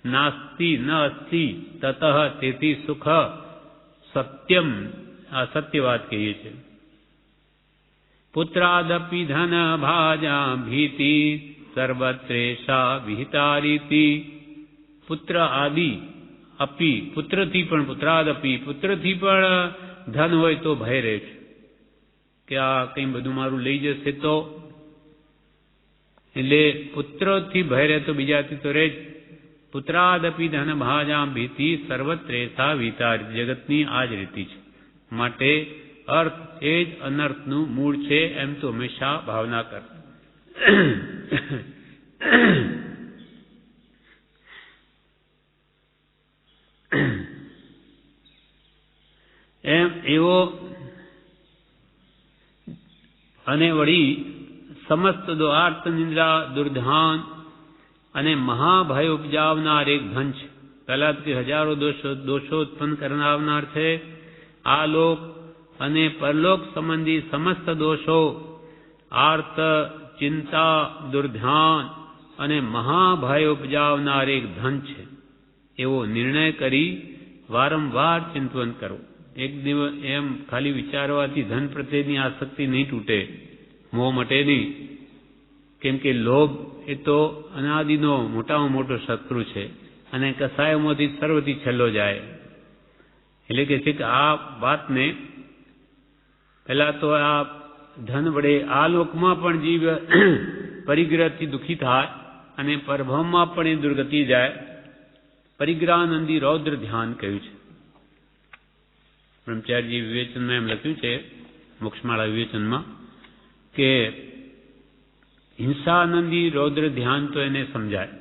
નાસ્તિ ન અસ્તિ તતઃ, તેથી સુખ સત્યમ, આ સત્ય વાત કહીએ છીએ. પુત્રાદપી ધન ભાજા ભીતિ સર્વત્રેષા વિહિતારીતિ. પુત્ર આદિ, અપી પુત્રથી પણ, પુત્રાદપી પુત્રથી પણ ધન હોય તો ભય રહે છે કે આ કંઈ બધું મારું લઈ જશે તો. એટલે પુત્રથી ભય રહે તો બીજાથી તો રહે જ. પુત્રાદપી ધન ભાજા ભીતિ સર્વત્રેષા વિહિતારીતિ. જગતની આ જ રીતિ છે. માટે અર્થ એ જ અનર્થનું મૂળ છે એમ તો હંમેશા ભાવના કર. એમ એવો, અને વળી સમસ્ત આર્ત નિંદ્રા, દુર્ધાન અને મહાભય ઉપજાવનાર એક ધન છે. પહેલા તો હજારો દોષો ઉત્પન્ન કરનાર છે. આ લોક અને પરલોક સંબંધી સમસ્ત દોષો, આર્ત, ચિંતા, દુર્ધ્યાન અને મહાભય ઉપજાવનાર એક ધન છે. એવો નિર્ણય કરી વારંવાર ચિંતન કરો. એક દિવસ એમ ખાલી વિચારવાથી ધન પ્રત્યેની આસક્તિ નહીં તૂટે, મોહ મટે નહીં. કેમ કે લોભ એ તો અનાદિનો મોટામાં મોટો શત્રુ છે, અને કસાયોમાંથી સર્વથી છેલ્લો જાય. એટલે કે છે કે આ વાતને પહેલા તો આ ધન વડે આ લોકમાં પણ જીવ પરિગ્રહથી દુઃખી થાય, અને પરભવમાં પણ એ દુર્ગતિ જાય. પરિગ્રહાનંદી રૌદ્ર ધ્યાન કહ્યું છે. બ્રહ્મચારીજી વિવેચનમાં એમ લખ્યું છે, મોક્ષમાળા વિવેચનમાં, કે હિંસાનંદી રૌદ્ર ધ્યાન તો એને સમજાય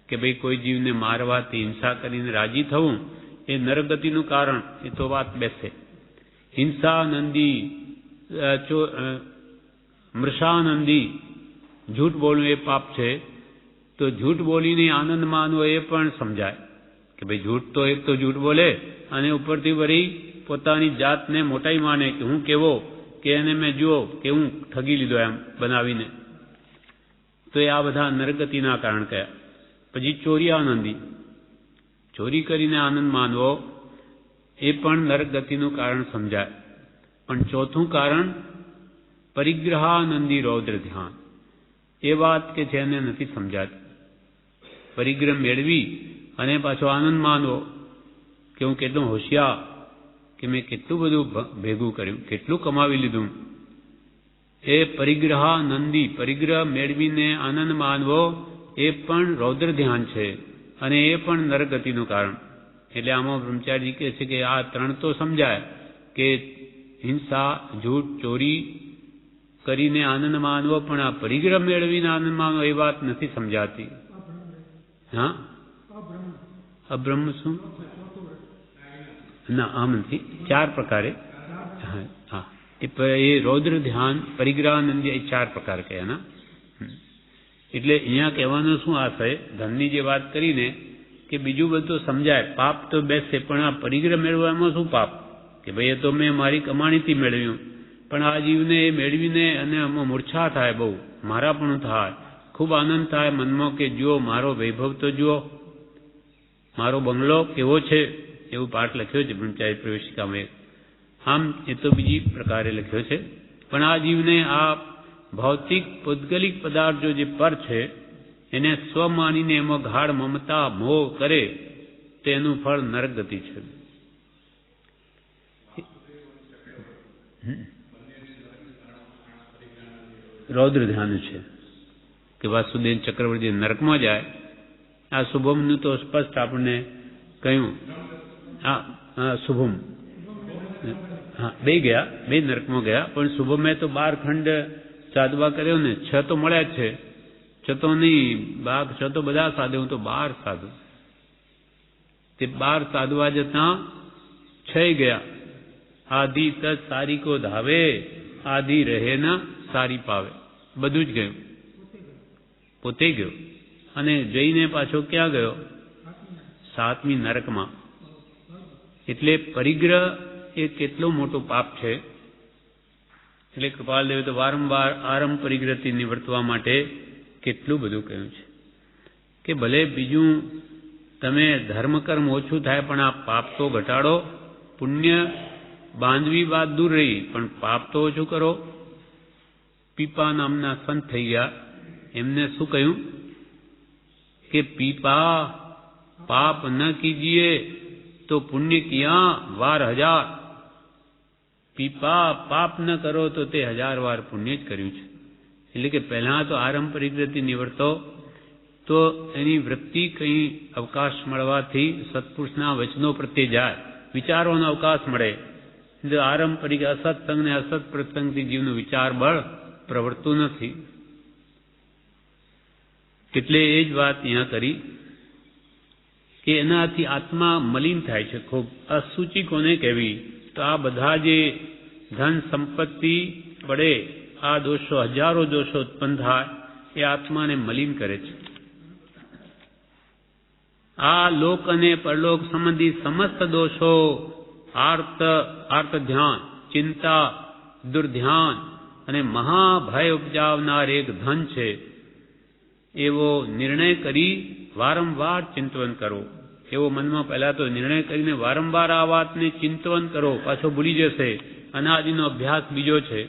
કે ભાઈ કોઈ જીવને મારવાથી હિંસા કરીને રાજી થવું એ નરગતિનું કારણ, એ તો વાત બેસે. હિંસાનંદી, મૃષાનંદી, જૂઠ બોલવું એ પાપ છે. તો જૂઠ બોલીને આનંદ માનવો એ પણ સમજાય કે ભાઈ જૂઠ તો એક તો જૂઠ બોલે અને ઉપરથી વળી પોતાની જાતને મોટાઈ માને કે હું કેવો, કે એને મેં જુઓ કે હું ઠગી લીધો એમ બનાવીને. તો એ આ બધા નરગતિના કારણ કયા. પછી ચોરી આનંદી, ચોરી કરીને આનંદ માનવો એ પણ નરગતિનું કારણ સમજાય. પણ ચોથું કારણ પરિગ્રહાનંદી રૌદ્ર ધ્યાન, એ વાત કે જેને નથી સમજાતી. પરિગ્રહ મેળવી અને પાછો આનંદ માનવો કે હું કેટલો હોશિયાર, કે મેં કેટલું બધું ભેગું કર્યું, કેટલું કમાવી લીધું. એ પરિગ્રહાનંદી, પરિગ્રહ મેળવીને આનંદ માનવો એ પણ રૌદ્ર ધ્યાન છે અને એ પણ નરગતિનું કારણ. એટલે આમાં બ્રહ્મચારી કહે છે કે આ ત્રણ તો સમજાય કે હિંસા, જૂઠ, ચોરી કરીને આનંદ માનવો, પણ આ પરિગ્રહ મેળવીને આનંદ માનવો એ વાત નથી સમજાતી. હા, અબ્રહ્મ શું? ના, આમ નથી. 4 પ્રકારે. હા, એ રૌદ્ર ધ્યાન, પરિગ્રહાનંદ એ 4 પ્રકાર કયા ના. એટલે અહીંયા કહેવાનું શું આશય, ધનની જે વાત કરીને કે બીજું બધું સમજાય, પાપ તો બેસે, પણ આ પરિગ્રહ મેળવવામાં શું પાપ? કે ભાઈ એ તો મેં મારી કમાણીથી મેળવ્યું, પણ આ જીવને એ મેળવીને અને આમાં મૂર્છા થાય, બહુ મારાપણું થાય, ખૂબ આનંદ થાય મનમાં કે જુઓ મારો વૈભવ તો જુઓ, મારો બંગલો કેવો છે, એવું પાઠ લખ્યો છે બ્રહ્મચારી પ્રવેશિકામાં. આમ એ તો બીજી પ્રકારે લખ્યો છે. પણ આ જીવને આ ભૌતિક પૌદ્ગલિક પદાર્થ જે પર છે એને સ્વ માનીને એમાં ગાઢ મમતા મોહ કરે તો એનું ફળ નરકગતિ છે. રૌદ્ર ધ્યાન છે કે વાસુદેવ ચક્રવર્તી નરકમાં જાય. આ શુભમનું તો સ્પષ્ટ આપણને કહ્યું. હા, શુભમ, હા, બે ગયા, બે નરકમાં ગયા, પણ શુભમે તો 12 ખંડ સાધવા કર્યો ને, 6 તો મળ્યા જ છે. 6 તો નહીં, 6 તો બધા સાધે, હું તો 12 સાધુ. તે 12 સાધવા જતા 6 ગયા. આધી તજ સારી કો ધાવે, આધી રહે ના સારી પાવે. બધું જ ગયું, પોતે ગયો. અને જઈને પાછો ક્યાં ગયો? 7મી નરકમાં. એટલે પરિગ્રહ એ કેટલો મોટો પાપ છે. એટલે કૃપાલદેવે તો વારંવાર આરંભ પરિગ્રહથી નિવર્તવા માટે કેટલું બધું કહ્યું છે કે ભલે બીજું તમે ધર્મ કર્મ ઓછું થાય, પણ આ પાપ તો ઘટાડો. પુણ્ય બાંધવી વાત દૂર રહી, પણ પાપ તો ઓછું કરો. પીપા નામના સંત થઈ ગયા, એમને શું કહ્યું કે પીપા પાપ ન કીજીએ તો પુણ્ય કિયા વાર 1000. પીપા પાપ ન કરો તો તે 1000 વાર પુણ્ય જ કર્યું છે. એટલે કે પહેલા તો આરંભ પરિગ્રહથી નિવર્તો તો એની વૃત્તિ કંઈ અવકાશ મળવાથી સત્પુરુષના વચનો પ્રત્યે જાય, વિચારોનો અવકાશ મળે. આરંભ પરિગ્રહ અસત્સંગ ને અસત પ્રસંગથી જીવનું વિચાર બળ પ્રવર્તું નથી. એટલે એ જ વાત અહીંયા કરી કે એનાથી આત્મા મલિન થાય છે ખૂબ. અસુચિ કોને કહેવી? તો આ બધા જે ધન સંપત્તિ વડે આ દોષો, હજારો દોષો ઉત્પન્ન થાય, એ આત્માને મલિન કરે છે. આ લોક અને પરલોક સંબંધી સમસ્ત દોષો, આર્ત ધ્યાન, ચિંતા, દુર્ધ્યાન અને મહાભય ઉપજાવનાર એક ધન છે. એવો નિર્ણય કરી વારંવાર ચિંતવન કરો. એવો મનમાં પહેલા તો નિર્ણય કરીને વારંવાર આ વાતને ચિંતવન કરો, પાછો ભૂલી જશે. અનાદિનો અભ્યાસ બીજો છે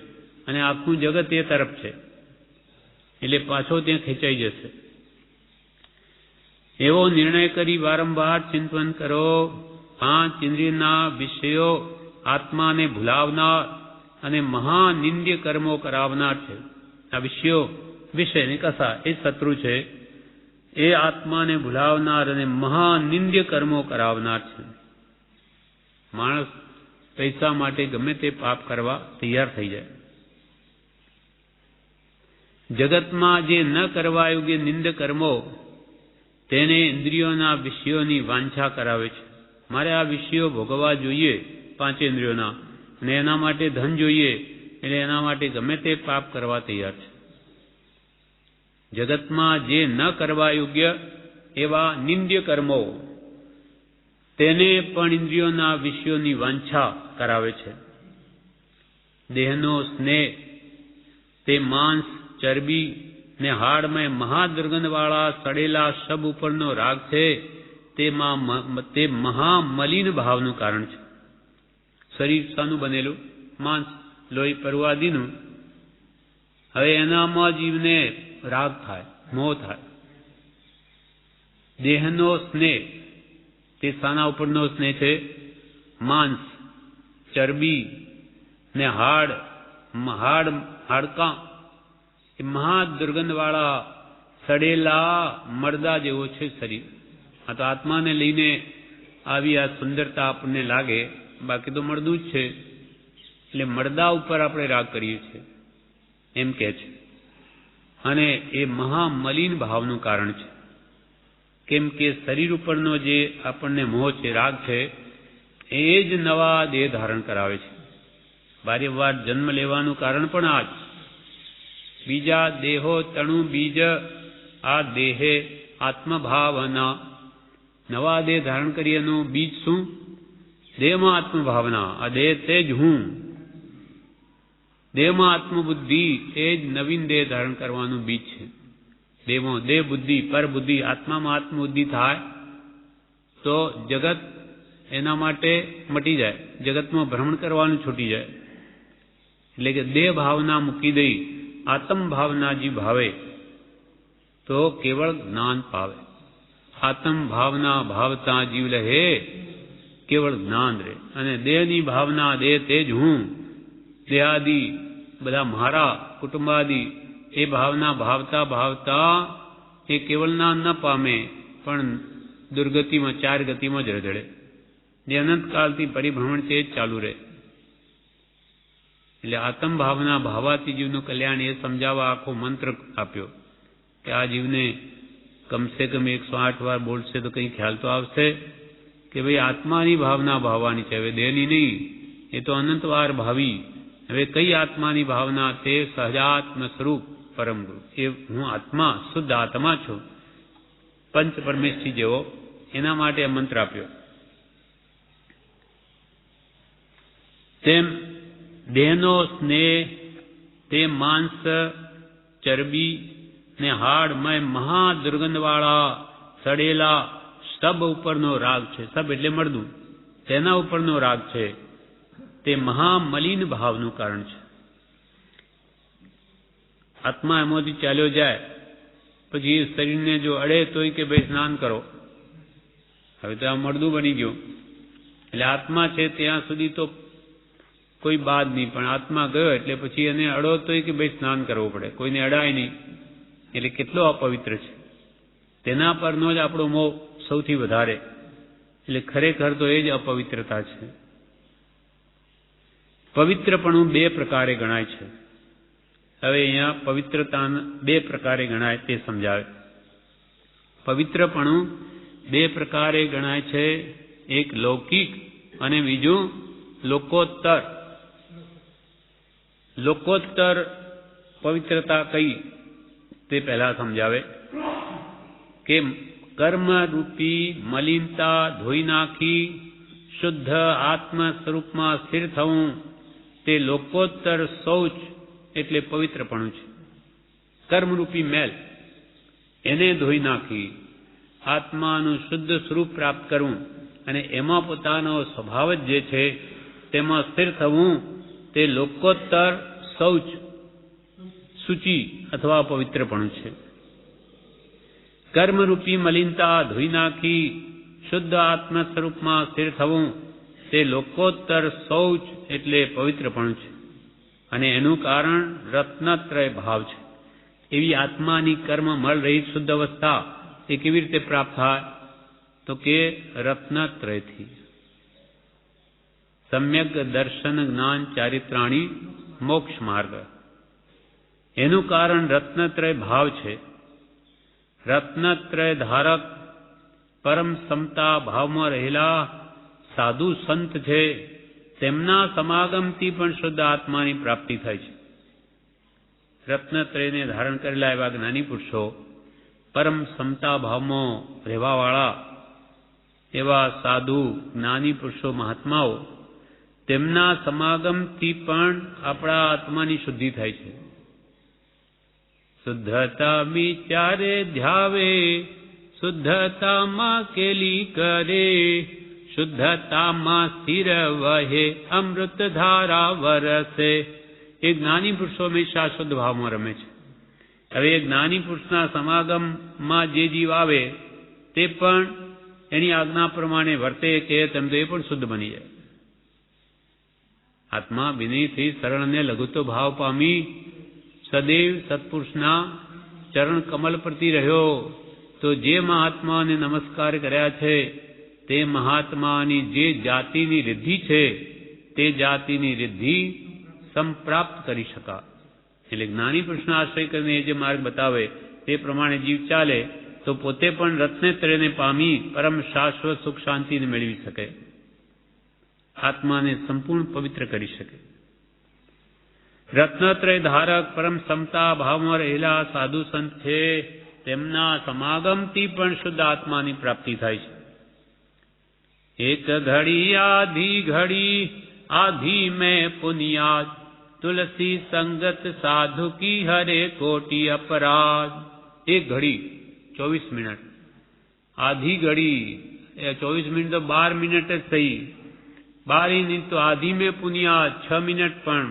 અને આખું જગત એ તરફ છે, એટલે પાછો ત્યાં ખેંચાઈ જશે. એવો નિર્ણય કરી વારંવાર ચિંતવન કરો. 5 ઇન્દ્રિયના વિષયો આત્માને ભૂલાવનાર અને મહાનિંદ્ય કર્મો કરાવનાર છે. આ વિષયો, વિષય ને કસા એ શત્રુ છે. એ આત્માને ભૂલાવનાર અને મહાનિંદ્ય કર્મો કરાવનાર છે. માણસ પૈસા માટે ગમે તે પાપ કરવા તૈયાર થઈ જાય. જગતમાં જે ન કરવા યોગ્ય નિંદ કર્મો તેને ઇન્દ્રિયોના વિષયોની વાંછા કરાવે છે. મારે આ વિષયો ભોગવવા જોઈએ પાંચેન્દ્રિયોના, અને એના માટે ધન જોઈએ, એટલે એના માટે ગમે તે પાપ કરવા તૈયાર છે. જગતમાં જે ન કરવા યોગ્ય એવા નિંદ્ય કર્મો તેને પણ ઇન્દ્રિયોના વિષયોની વાંછા કરાવે છે. દેહનો સ્નેહ તે માંસ, ચરબી ને હાડમાં મહાદુર્ગંધવાળા સડેલા શબ ઉપરનો રાગ છે. તે મહામલિન ભાવનું કારણ છે. શરીર શાનું બનેલું? માંસ, લોહી, પરવાદીનું. હવે એનામાં જીવને રાગ થાય, મોહ થાય. દેહનો સ્નેહ તે શાના ઉપરનો સ્નેહ છે? માંસ, ચરબી ને હાડકાં એ મહાદુર્ગંધવાળા સડેલા મરદા જેવો છે શરીર. આ તો આત્માને લઈને આવી આ સુંદરતા આપણને લાગે, બાકી તો મળદું જ છે. એટલે મરદા ઉપર આપણે રાગ કરીએ છીએ એમ કે છે. અને એ મહામલિન ભાવનું કારણ છે. કેમ કે શરીર ઉપરનો જે આપણને મોહ છે, રાગ છે, એ જ નવા દેહ ધારણ કરાવે છે. વારંવાર જન્મ લેવાનું કારણ પણ આ જ. બીજા દેહો તણુ બીજ આ દેહે આત્મભાવના. નવા દેહ ધારણ કરી એનું બીજ શું? દેહમાં આત્મભાવના. આ દેહ તે જ હું. દેહમાં આત્મબુદ્ધિ એ જ નવીન દેહ ધારણ કરવાનું બીજ છે. દેહમાં દેહ બુદ્ધિ, પર બુદ્ધિ, આત્મામાં આત્મબુદ્ધિ થાય તો જગત એના માટે મટી જાય, જગતમાં ભ્રમણ કરવાનું છૂટી જાય. એટલે કે દેહ ભાવના મૂકી દઈ આત્મ ભાવના જી ભાવે તો કેવળ જ્ઞાન પાવે. આત્મ ભાવના ભાવતા જીવ રહે, કેવળ જ્ઞાન રહે. અને દેહની ભાવના, દેહ તે જ હું, દેહાદિ બધા મારા, કુટુંબાદિ, એ ભાવના ભાવતા ભાવતા એ કેવળ જ્ઞાન ન પામે, પણ દુર્ગતિમાં, ચાર ગતિમાં જ રઝળે. જે અનંતકાળથી પરિભ્રમણ છે જ ચાલુ રહે. એટલે આત્મ ભાવના ભાવાથી જીવનું કલ્યાણ એ સમજાવવા આખો મંત્ર આપ્યો કે આ જીવને કમસે કમ 108 વાર બોલશે તો કંઈ ખ્યાલ તો આવશે કે ભાઈ આત્માની ભાવના ભાવવાની છે, હવે દેહની નહીં. એ તો અનંતવાર ભાવી. હવે કઈ આત્માની ભાવના? તે સહજાત્મ સ્વરૂપ પરમ ગુરુ. એ હું આત્મા, શુદ્ધ આત્મા છું, પંચ પરમેશ્વરી જેવો. એના માટે આ મંત્ર આપ્યો. તેમ દેહનો સ્નેહ તે માંસ, ચરબી ને હાડમય મહાદુર્ગંધવાળા સડેલા સ્તબ ઉપરનો રાગ છે. સ્તબ એટલે મળદું, તેના ઉપરનો રાગ છે. તે મહામલિન ભાવનું કારણ છે. આત્મા એમાંથી ચાલ્યો જાય પછી એ શરીરને જો અડે તોય કે ભાઈ સ્નાન કરો, હવે તો આ મળદું બની ગયું. એટલે આત્મા છે ત્યાં સુધી તો કોઈ બાદ નહીં, પણ આત્મા ગયો એટલે પછી એને અડો તોય કે ભાઈ સ્નાન કરવું પડે, કોઈને અડાય નહીં. એટલે કેટલો અપવિત્ર છે. તેના પરનો જ આપણો મોહ સૌથી વધારે. એટલે ખરેખર તો એ જ અપવિત્રતા છે. પવિત્રપણું બે પ્રકારે ગણાય છે. હવે અહીંયા પવિત્રતા બે પ્રકારે ગણાય તે સમજાવે. પવિત્રપણું બે પ્રકારે ગણાય છે. એક લૌકિક અને બીજું લોકોત્તર. લોકોત્તર પવિત્રતા કઈ તે પહેલા સમજાવે કે કર્મરૂપી મલિનતા ધોઈ નાખી શુદ્ધ આત્મ સ્વરૂપમાં સ્થિર થવું તે લોકોત્તર શૌચ એટલે પવિત્રપણું છે. કર્મરૂપી મેલ એને ધોઈ નાખી આત્માનું શુદ્ધ સ્વરૂપ પ્રાપ્ત કરવું અને એમાં પોતાનો સ્વભાવ જ જે છે તેમાં સ્થિર થવું તે લોકોત્તર શૌચ, સૂચિ અથવા પવિત્રપણું છે. કર્મરૂપી મલિનતા ધોઈ નાખી શુદ્ધ આત્મ સ્વરૂપમાં સ્થિર થવું તે લોકોત્તર શૌચ એટલે પવિત્રપણું છે. અને એનું કારણ રત્નત્રય ભાવ છે. એવી આત્માની કર્મ મળ રહિત શુદ્ધ અવસ્થા એ કેવી રીતે પ્રાપ્ત થાય? તો કે રત્નત્રયથી. સમ્યક દર્શન જ્ઞાન ચારિત્રાણી મોક્ષ માર્ગ. એનું કારણ રત્નત્રય ભાવ છે. રત્નત્રય ધારક પરમ સમતા ભાવમાં રહેલા સાધુ સંત છે તેમના સમાગમથી પણ શુદ્ધ આત્માની પ્રાપ્તિ થાય છે. રત્નત્રયને ધારણ કરેલા એવા જ્ઞાની પુરુષો, પરમ સમતા ભાવમાં રહેવાવાળા એવા સાધુ જ્ઞાની પુરુષો, મહાત્માઓ, તેમના સમાગમથી પણ આપણા આત્માની શુદ્ધિ થાય છે. શુદ્ધતા વિચારે ધ્યાવે, શુદ્ધતામાં કેલી કરે, શુદ્ધતામાં સ્થિર વહે, અમૃત ધારા વરસે. એ જ્ઞાની પુરુષો હંમેશા શુદ્ધ ભાવમાં રમે છે. હવે એ જ્ઞાની પુરુષના સમાગમમાં જે જીવ આવે તે પણ એની આજ્ઞા પ્રમાણે વર્તે કે તેમ તો એ પણ શુદ્ધ બની જાય. આત્મા વિનયથી સરળને લઘુત્વ ભાવ પામી સદૈવ સત્પુરુષના ચરણ કમલ પ્રતિ રહ્યો તો જે મહાત્માને નમસ્કાર કર્યા છે તે મહાત્માની જે જાતિની રિદ્ધિ છે તે જાતિની રિદ્ધિ સંપ્રાપ્ત કરી શકા. એટલે જ્ઞાની પુરુષનો આશ્રય કરીને જે માર્ગ બતાવે તે પ્રમાણે જીવ ચાલે તો પોતે પણ રત્નેત્રયને પામી પરમ શાશ્વત સુખ શાંતિને મેળવી શકે, આત્માને સંપૂર્ણ પવિત્ર કરી શકે. રત્નત્રય ધારક પરમ સમતા ભાવમાં રહેલા સાધુ સંત છે તેમના સમાગમથી પણ શુદ્ધ આત્માની પ્રાપ્તિ થાય છે. એક ઘડી આધી મેં પુનિયાદ, તુલસી સંગત સાધુ કી હરે કોટી અપરાધ. એક ઘડી 24 મિનિટ, આધી ઘડી 24 મિનિટ તો 12 મિનિટ જ થઈ, 12 મિનિટ તો આધી મેં પુનિયાદ 6 મિનિટ પણ.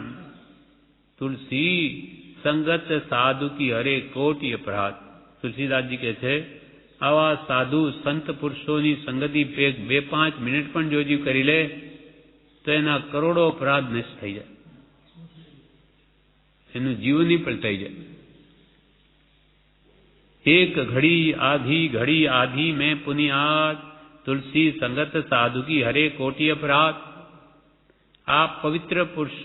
તુલસી સંગત સાધુ કી હરે કોટી અપરાધ. તુલસીદાસજી કહે છે આવા સાધુ સંત પુરુષોની સંગતિ 2-5 મિનિટ પણ જો જીવ કરી લે તો એના કરોડો અપરાધ નષ્ટ થઈ જાય, એનું જીવન પલટાઈ જાય. એક ઘડી આધી મેં પુનિયાદ, તુલસી સંગત સાધુ કી હરે કોટી અપરાધ. આ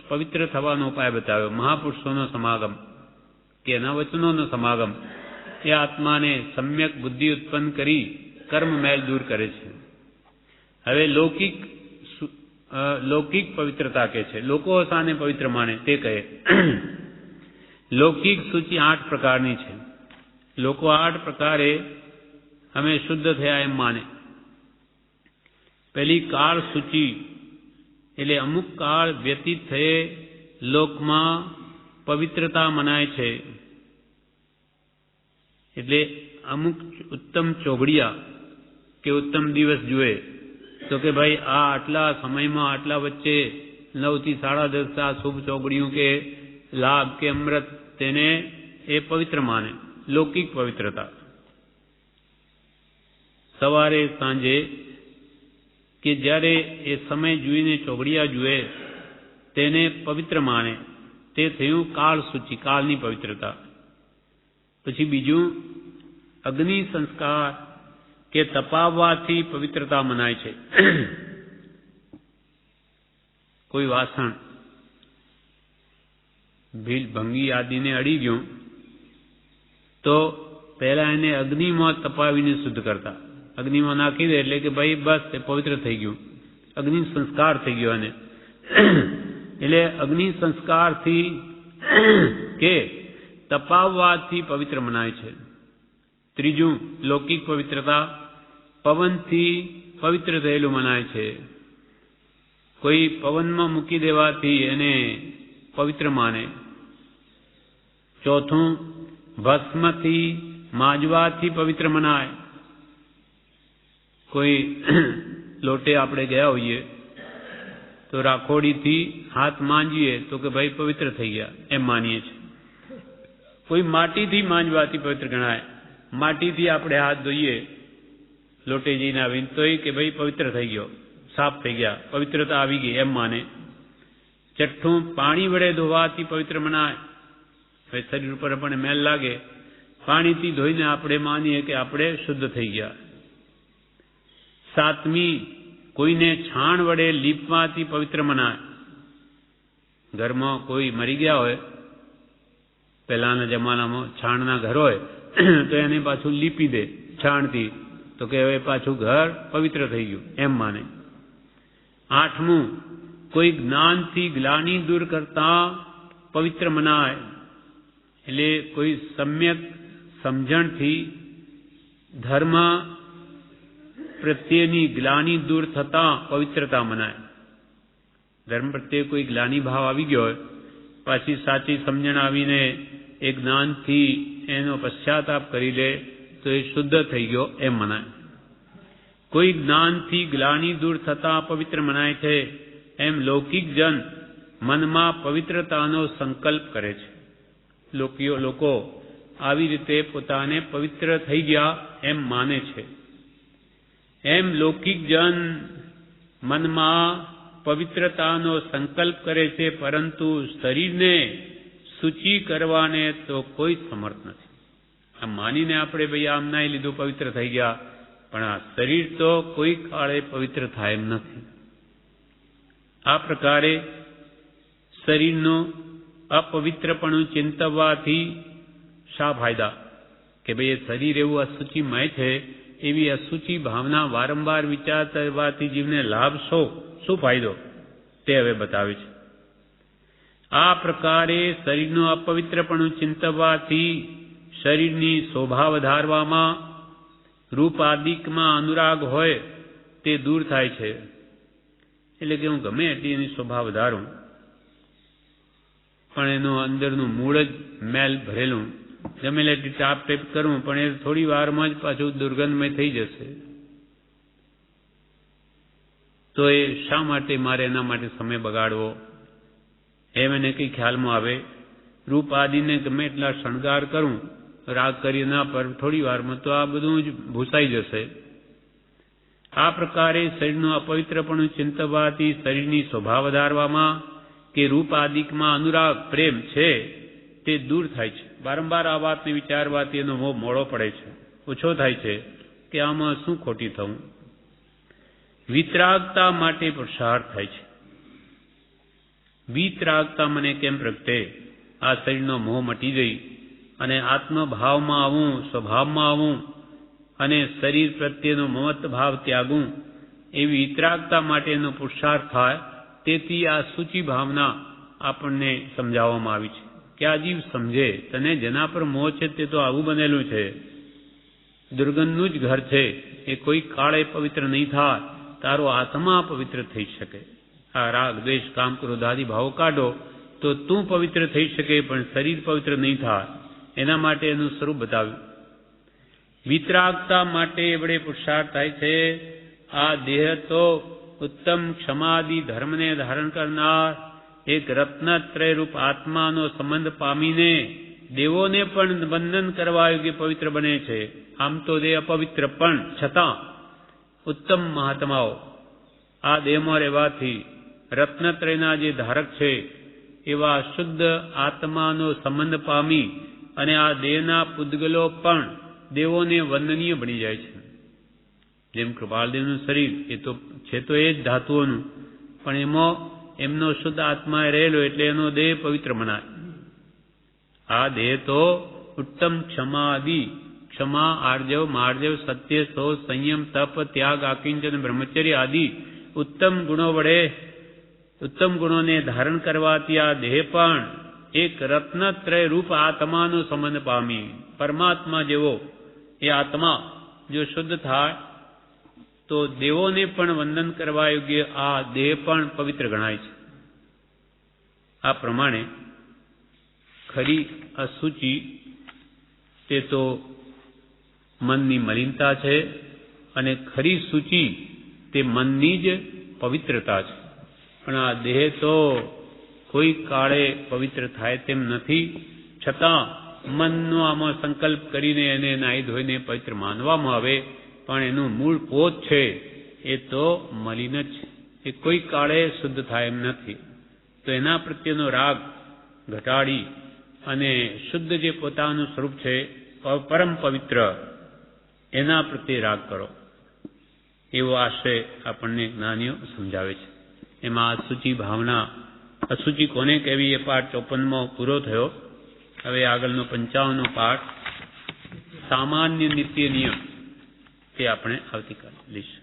પવિત્ર થવાનો ઉપાય બતાવ્યો. મહાપુરુષોનો સમાગમ કે એના વચનોનો સમાગમ એ આત્માને સમ્યક બુદ્ધિ ઉત્પન્ન કરી કર્મ મેલ દૂર કરે છે. હવે લૌકિક પવિત્રતા કે છે, લોકો સાને પવિત્ર માને તે કહે. લૌકિક સૂચિ 8 પ્રકારની છે. લોકો 8 પ્રકારે અમે શુદ્ધ થયા એમ માને. પહેલી કાળ સૂચિ, એટલે અમુક કાળ વ્યતીત થયે લોકમાં પવિત્રતા મનાય છે. એટલે અમુક ઉત્તમ ચોઘડિયા કે ઉત્તમ દિવસ જુએ તો કે ભાઈ આ આટલા સમયમાં આટલા વચ્ચે 9 થી 10:30 આ શુભ ચોઘડિયું કે લાભ કે અમૃત તેને એ પવિત્ર માને. લૌકિક પવિત્રતા. સવારે સાંજે કે જ્યારે એ સમય જોઈને ચોઘડિયા જુએ તેને પવિત્ર માને. તે થયું કાળ સૂચિ, કાળની પવિત્રતા. પછી બીજું અગ્નિ સંસ્કાર કે તપાવવાથી પવિત્રતા મનાય છે. કોઈ વાસણ ભીલ ભંગી આદિને અડી ગયું તો પહેલા એને અગ્નિમાં તપાવીને શુદ્ધ કરતા. અગ્નિમાં નાખી દે એટલે કે ભાઈ બસ એ પવિત્ર થઈ ગયું, અગ્નિ સંસ્કાર થઈ ગયો. અને એટલે અગ્નિ સંસ્કારથી કે તપાવવાથી પવિત્ર મનાય છે. ત્રીજું લૌકિક પવિત્રતા પવનથી પવિત્ર થયેલું મનાય છે. કોઈ પવનમાં મૂકી દેવાથી એને પવિત્ર માને. ચોથું ભસ્મથી માંજવાથી પવિત્ર મનાય. કોઈ લોટે આપણે ગયા હોઈએ તો રાખોડીથી હાથ માંજીએ તો કે ભાઈ પવિત્ર થઈ ગયા એમ માનીએ છીએ. કોઈ માટીથી માંજવાથી પવિત્ર ગણાય. માટીથી આપણે હાથ ધોઈએ લોટે જઈને આવીને તોય કે ભાઈ પવિત્ર થઈ ગયો, સાફ થઈ ગયા, પવિત્રતા આવી ગઈ એમ માને. છઠ્ઠું પાણી વડે ધોવાથી પવિત્ર મનાય. હવે શરીર ઉપર આપણને મેલ લાગે, પાણીથી ધોઈને આપણે માનીએ કે આપણે શુદ્ધ થઈ ગયા. સાતમી કોઈને છાણ વડે લીપવાથી પવિત્ર મનાય. ઘરમાં કોઈ મરી ગયા હોય, પહેલાના જમાનામાં છાણના ઘર હોય તો એને પાછું લીપી દે છાણથી તો કે હવે પાછું ઘર પવિત્ર થઈ ગયું એમ માને. 8મું, કોઈ જ્ઞાનથી ગ્લાનિ દૂર કરતા પવિત્ર મનાય. એટલે કોઈ સમ્યક સમજણથી ધર્મ પ્રત્યેની ગ્લાનિ દૂર થતા પવિત્રતા મનાય. ધર્મ પ્રત્યે કોઈ ગ્લાનિ ભાવ આવી ગયો હોય, પાછી સાચી સમજણ આવીને એ જ્ઞાનથી એનો પશ્ચાતાપ કરી લે તો એ શુદ્ધ થઈ ગયો એમ મનાય. કોઈ જ્ઞાનથી ગ્લાનિ દૂર થતા પવિત્ર મનાય છે એમ લૌકિક જન મનમાં પવિત્રતાનો સંકલ્પ કરે છે. લોકો આવી રીતે પોતાને પવિત્ર થઈ ગયા એમ માને છે. એમ લૌકિક જન મનમાં પવિત્રતાનો સંકલ્પ કરે છે, પરંતુ શરીરને શુચિ કરવાને તો કોઈ સમર્થ નથી. આમ માનીને આપણે ભાઈ આમ નાઈ લીધું પવિત્ર થઈ ગયા, પણ આ શરીર તો કોઈ કાળે પવિત્ર થાય એમ નથી. આ પ્રકારે શરીરનું અપવિત્રપણું ચિંતવવાથી શા ફાયદા? કે ભાઈ એ શરીર એવું અશુચિમય છે, એવી અશુચિ ભાવના વારંવાર વિચાર કરવાથી જીવને લાભ શું ફાયદો? તે હવે બતાવે છે. આ પ્રકારે શરીરનું અપવિત્રપણું ચિંતવવાથી શરીરની શોભા વધારવામાં, રૂપાદિકમાં અનુરાગ હોય તે દૂર થાય છે. એટલે કે હું ગમે એટલી એની શોભા વધારું, પણ એનું અંદરનું મૂળ જ મેલ ભરેલું, ગમે એટલી ટાપ ટેપ કરું પણ એ થોડી વારમાં જ પાછું દુર્ગંધમય થઈ જશે. તો એ શા માટે મારે એના માટે સમય બગાડવો? એમ એને કંઈ ખ્યાલમાં આવે. રૂપ આદિને ગમે એટલા શણગાર કરું, રાગ કરી ના પર થોડી વારમાં તો આ બધું જ ભૂસાઈ જશે. આ પ્રકારે શરીરનું અપવિત્રપણું ચિંતવવાથી શરીરની શોભા વધારવામાં કે રૂપ આદિકમાં અનુરાગ પ્રેમ છે તે દૂર થાય છે. વારંવાર આ વાતને વિચારવાથી એનો મોહ મોડો પડે છે, ઓછો થાય છે કે આમાં શું ખોટી થવું. વિતરાગતા માટે પુરુષાર્થ થાય છે. વિતરાગતા મને કેમ પ્રગટે? આ શરીરનો મોહ મટી જઈ અને આત્મભાવમાં આવું, સ્વભાવમાં આવું અને શરીર પ્રત્યેનો મમત્વ ભાવ ત્યાગું, એવી વિતરાગતા માટેનો પુરુષાર્થ થાય. તેથી આ સૂચિ ભાવના આપણને સમજાવવામાં આવી છે કે આ જીવ સમજે, તને જેના પર મોહ છે તે તો આવું બનેલું છે, દુર્ગંધનું જ ઘર છે, એ કોઈ કાળે પવિત્ર નહીં થાય. તારો આત્મા પવિત્ર થઈ શકે. આ રાગ દ્વેષ કામ ક્રોધ આદિ ભાવો કાઢો તો તું પવિત્ર થઈ શકે, પણ શરીર પવિત્ર નહીં થાય. એના માટે એનું સ્વરૂપ બતાવ્યું. વિતરાગતા માટે વડે પુરુષાર્થ થાય છે. આ દેહ તો ઉત્તમ ક્ષમાદિ ધર્મને ધારણ કરનાર એક રત્નત્રય રૂપ આત્માનો સંબંધ પામીને દેવોને પણ વંદન કરવા યોગ્ય પવિત્ર બને છે. આમ તો દેહ અપવિત્ર, પણ છતાં ઉત્તમ મહાત્માઓ આ દેહમાં રહેવાથી રત્નત્રયના જે ધારક છે એવા શુદ્ધ આત્માનો સંબંધ પામી અને આ દેહના પૂદગલો પણ દેવોને વંદનીય બની જાય છે. જેમ કૃપાલદેવનું શરીર એ તો છે તો એ જ ધાતુઓનું, પણ એમાં એમનો શુદ્ધ આત્મા રહેલો એટલે એનો દેહ પવિત્ર મનાય. આ દેહ તો ઉત્તમ ક્ષમા આદિ, ક્ષમા, આર્જવ, માર્જવ, સત્ય, શૌચ, સંયમ, તપ, ત્યાગ, આકિંચન, બ્રહ્મચર્ય આદિ ઉત્તમ ગુણો વડે ઉત્તમ ગુણોને ધારણ કરવાથી આ દેહ પણ એક રત્નત્રય રૂપ આત્માનો સંબંધ પામી પરમાત્મા જેવો એ આત્મા જો શુદ્ધ થાય તો દેવોને પણ વંદન કરવા યોગ્ય આ દેહ પણ પવિત્ર ગણાય છે. આ પ્રમાણે ખરી અશુચિ તે તો મનની મલિનતા છે અને ખરી શુચિ તે મનની જ પવિત્રતા છે. પણ આ દેહ તો કોઈ કાળે પવિત્ર થાય તેમ નથી, છતાં મનનો આમાં સંકલ્પ કરીને એને નાહી ધોઈને પવિત્ર માનવામાં આવે, પણ એનું મૂળ પોત છે એ તો મલિન જ છે, એ કોઈ કાળે શુદ્ધ થાય એમ નથી. તો એના પ્રત્યેનો રાગ ઘટાડી અને શુદ્ધ જે પોતાનું સ્વરૂપ છે પરમ પવિત્ર એના પ્રત્યે રાગ કરો, એવો આશય આપણને જ્ઞાનીઓ સમજાવે છે. એમાં અશુચિ ભાવના, અશુચિ કોને કહેવી એ પાઠ 54મો પૂરો થયો. હવે આગળનો 55નો પાઠ સામાન્ય નિત્ય નિયમ તે આપણે આવતીકાલે લઈશું.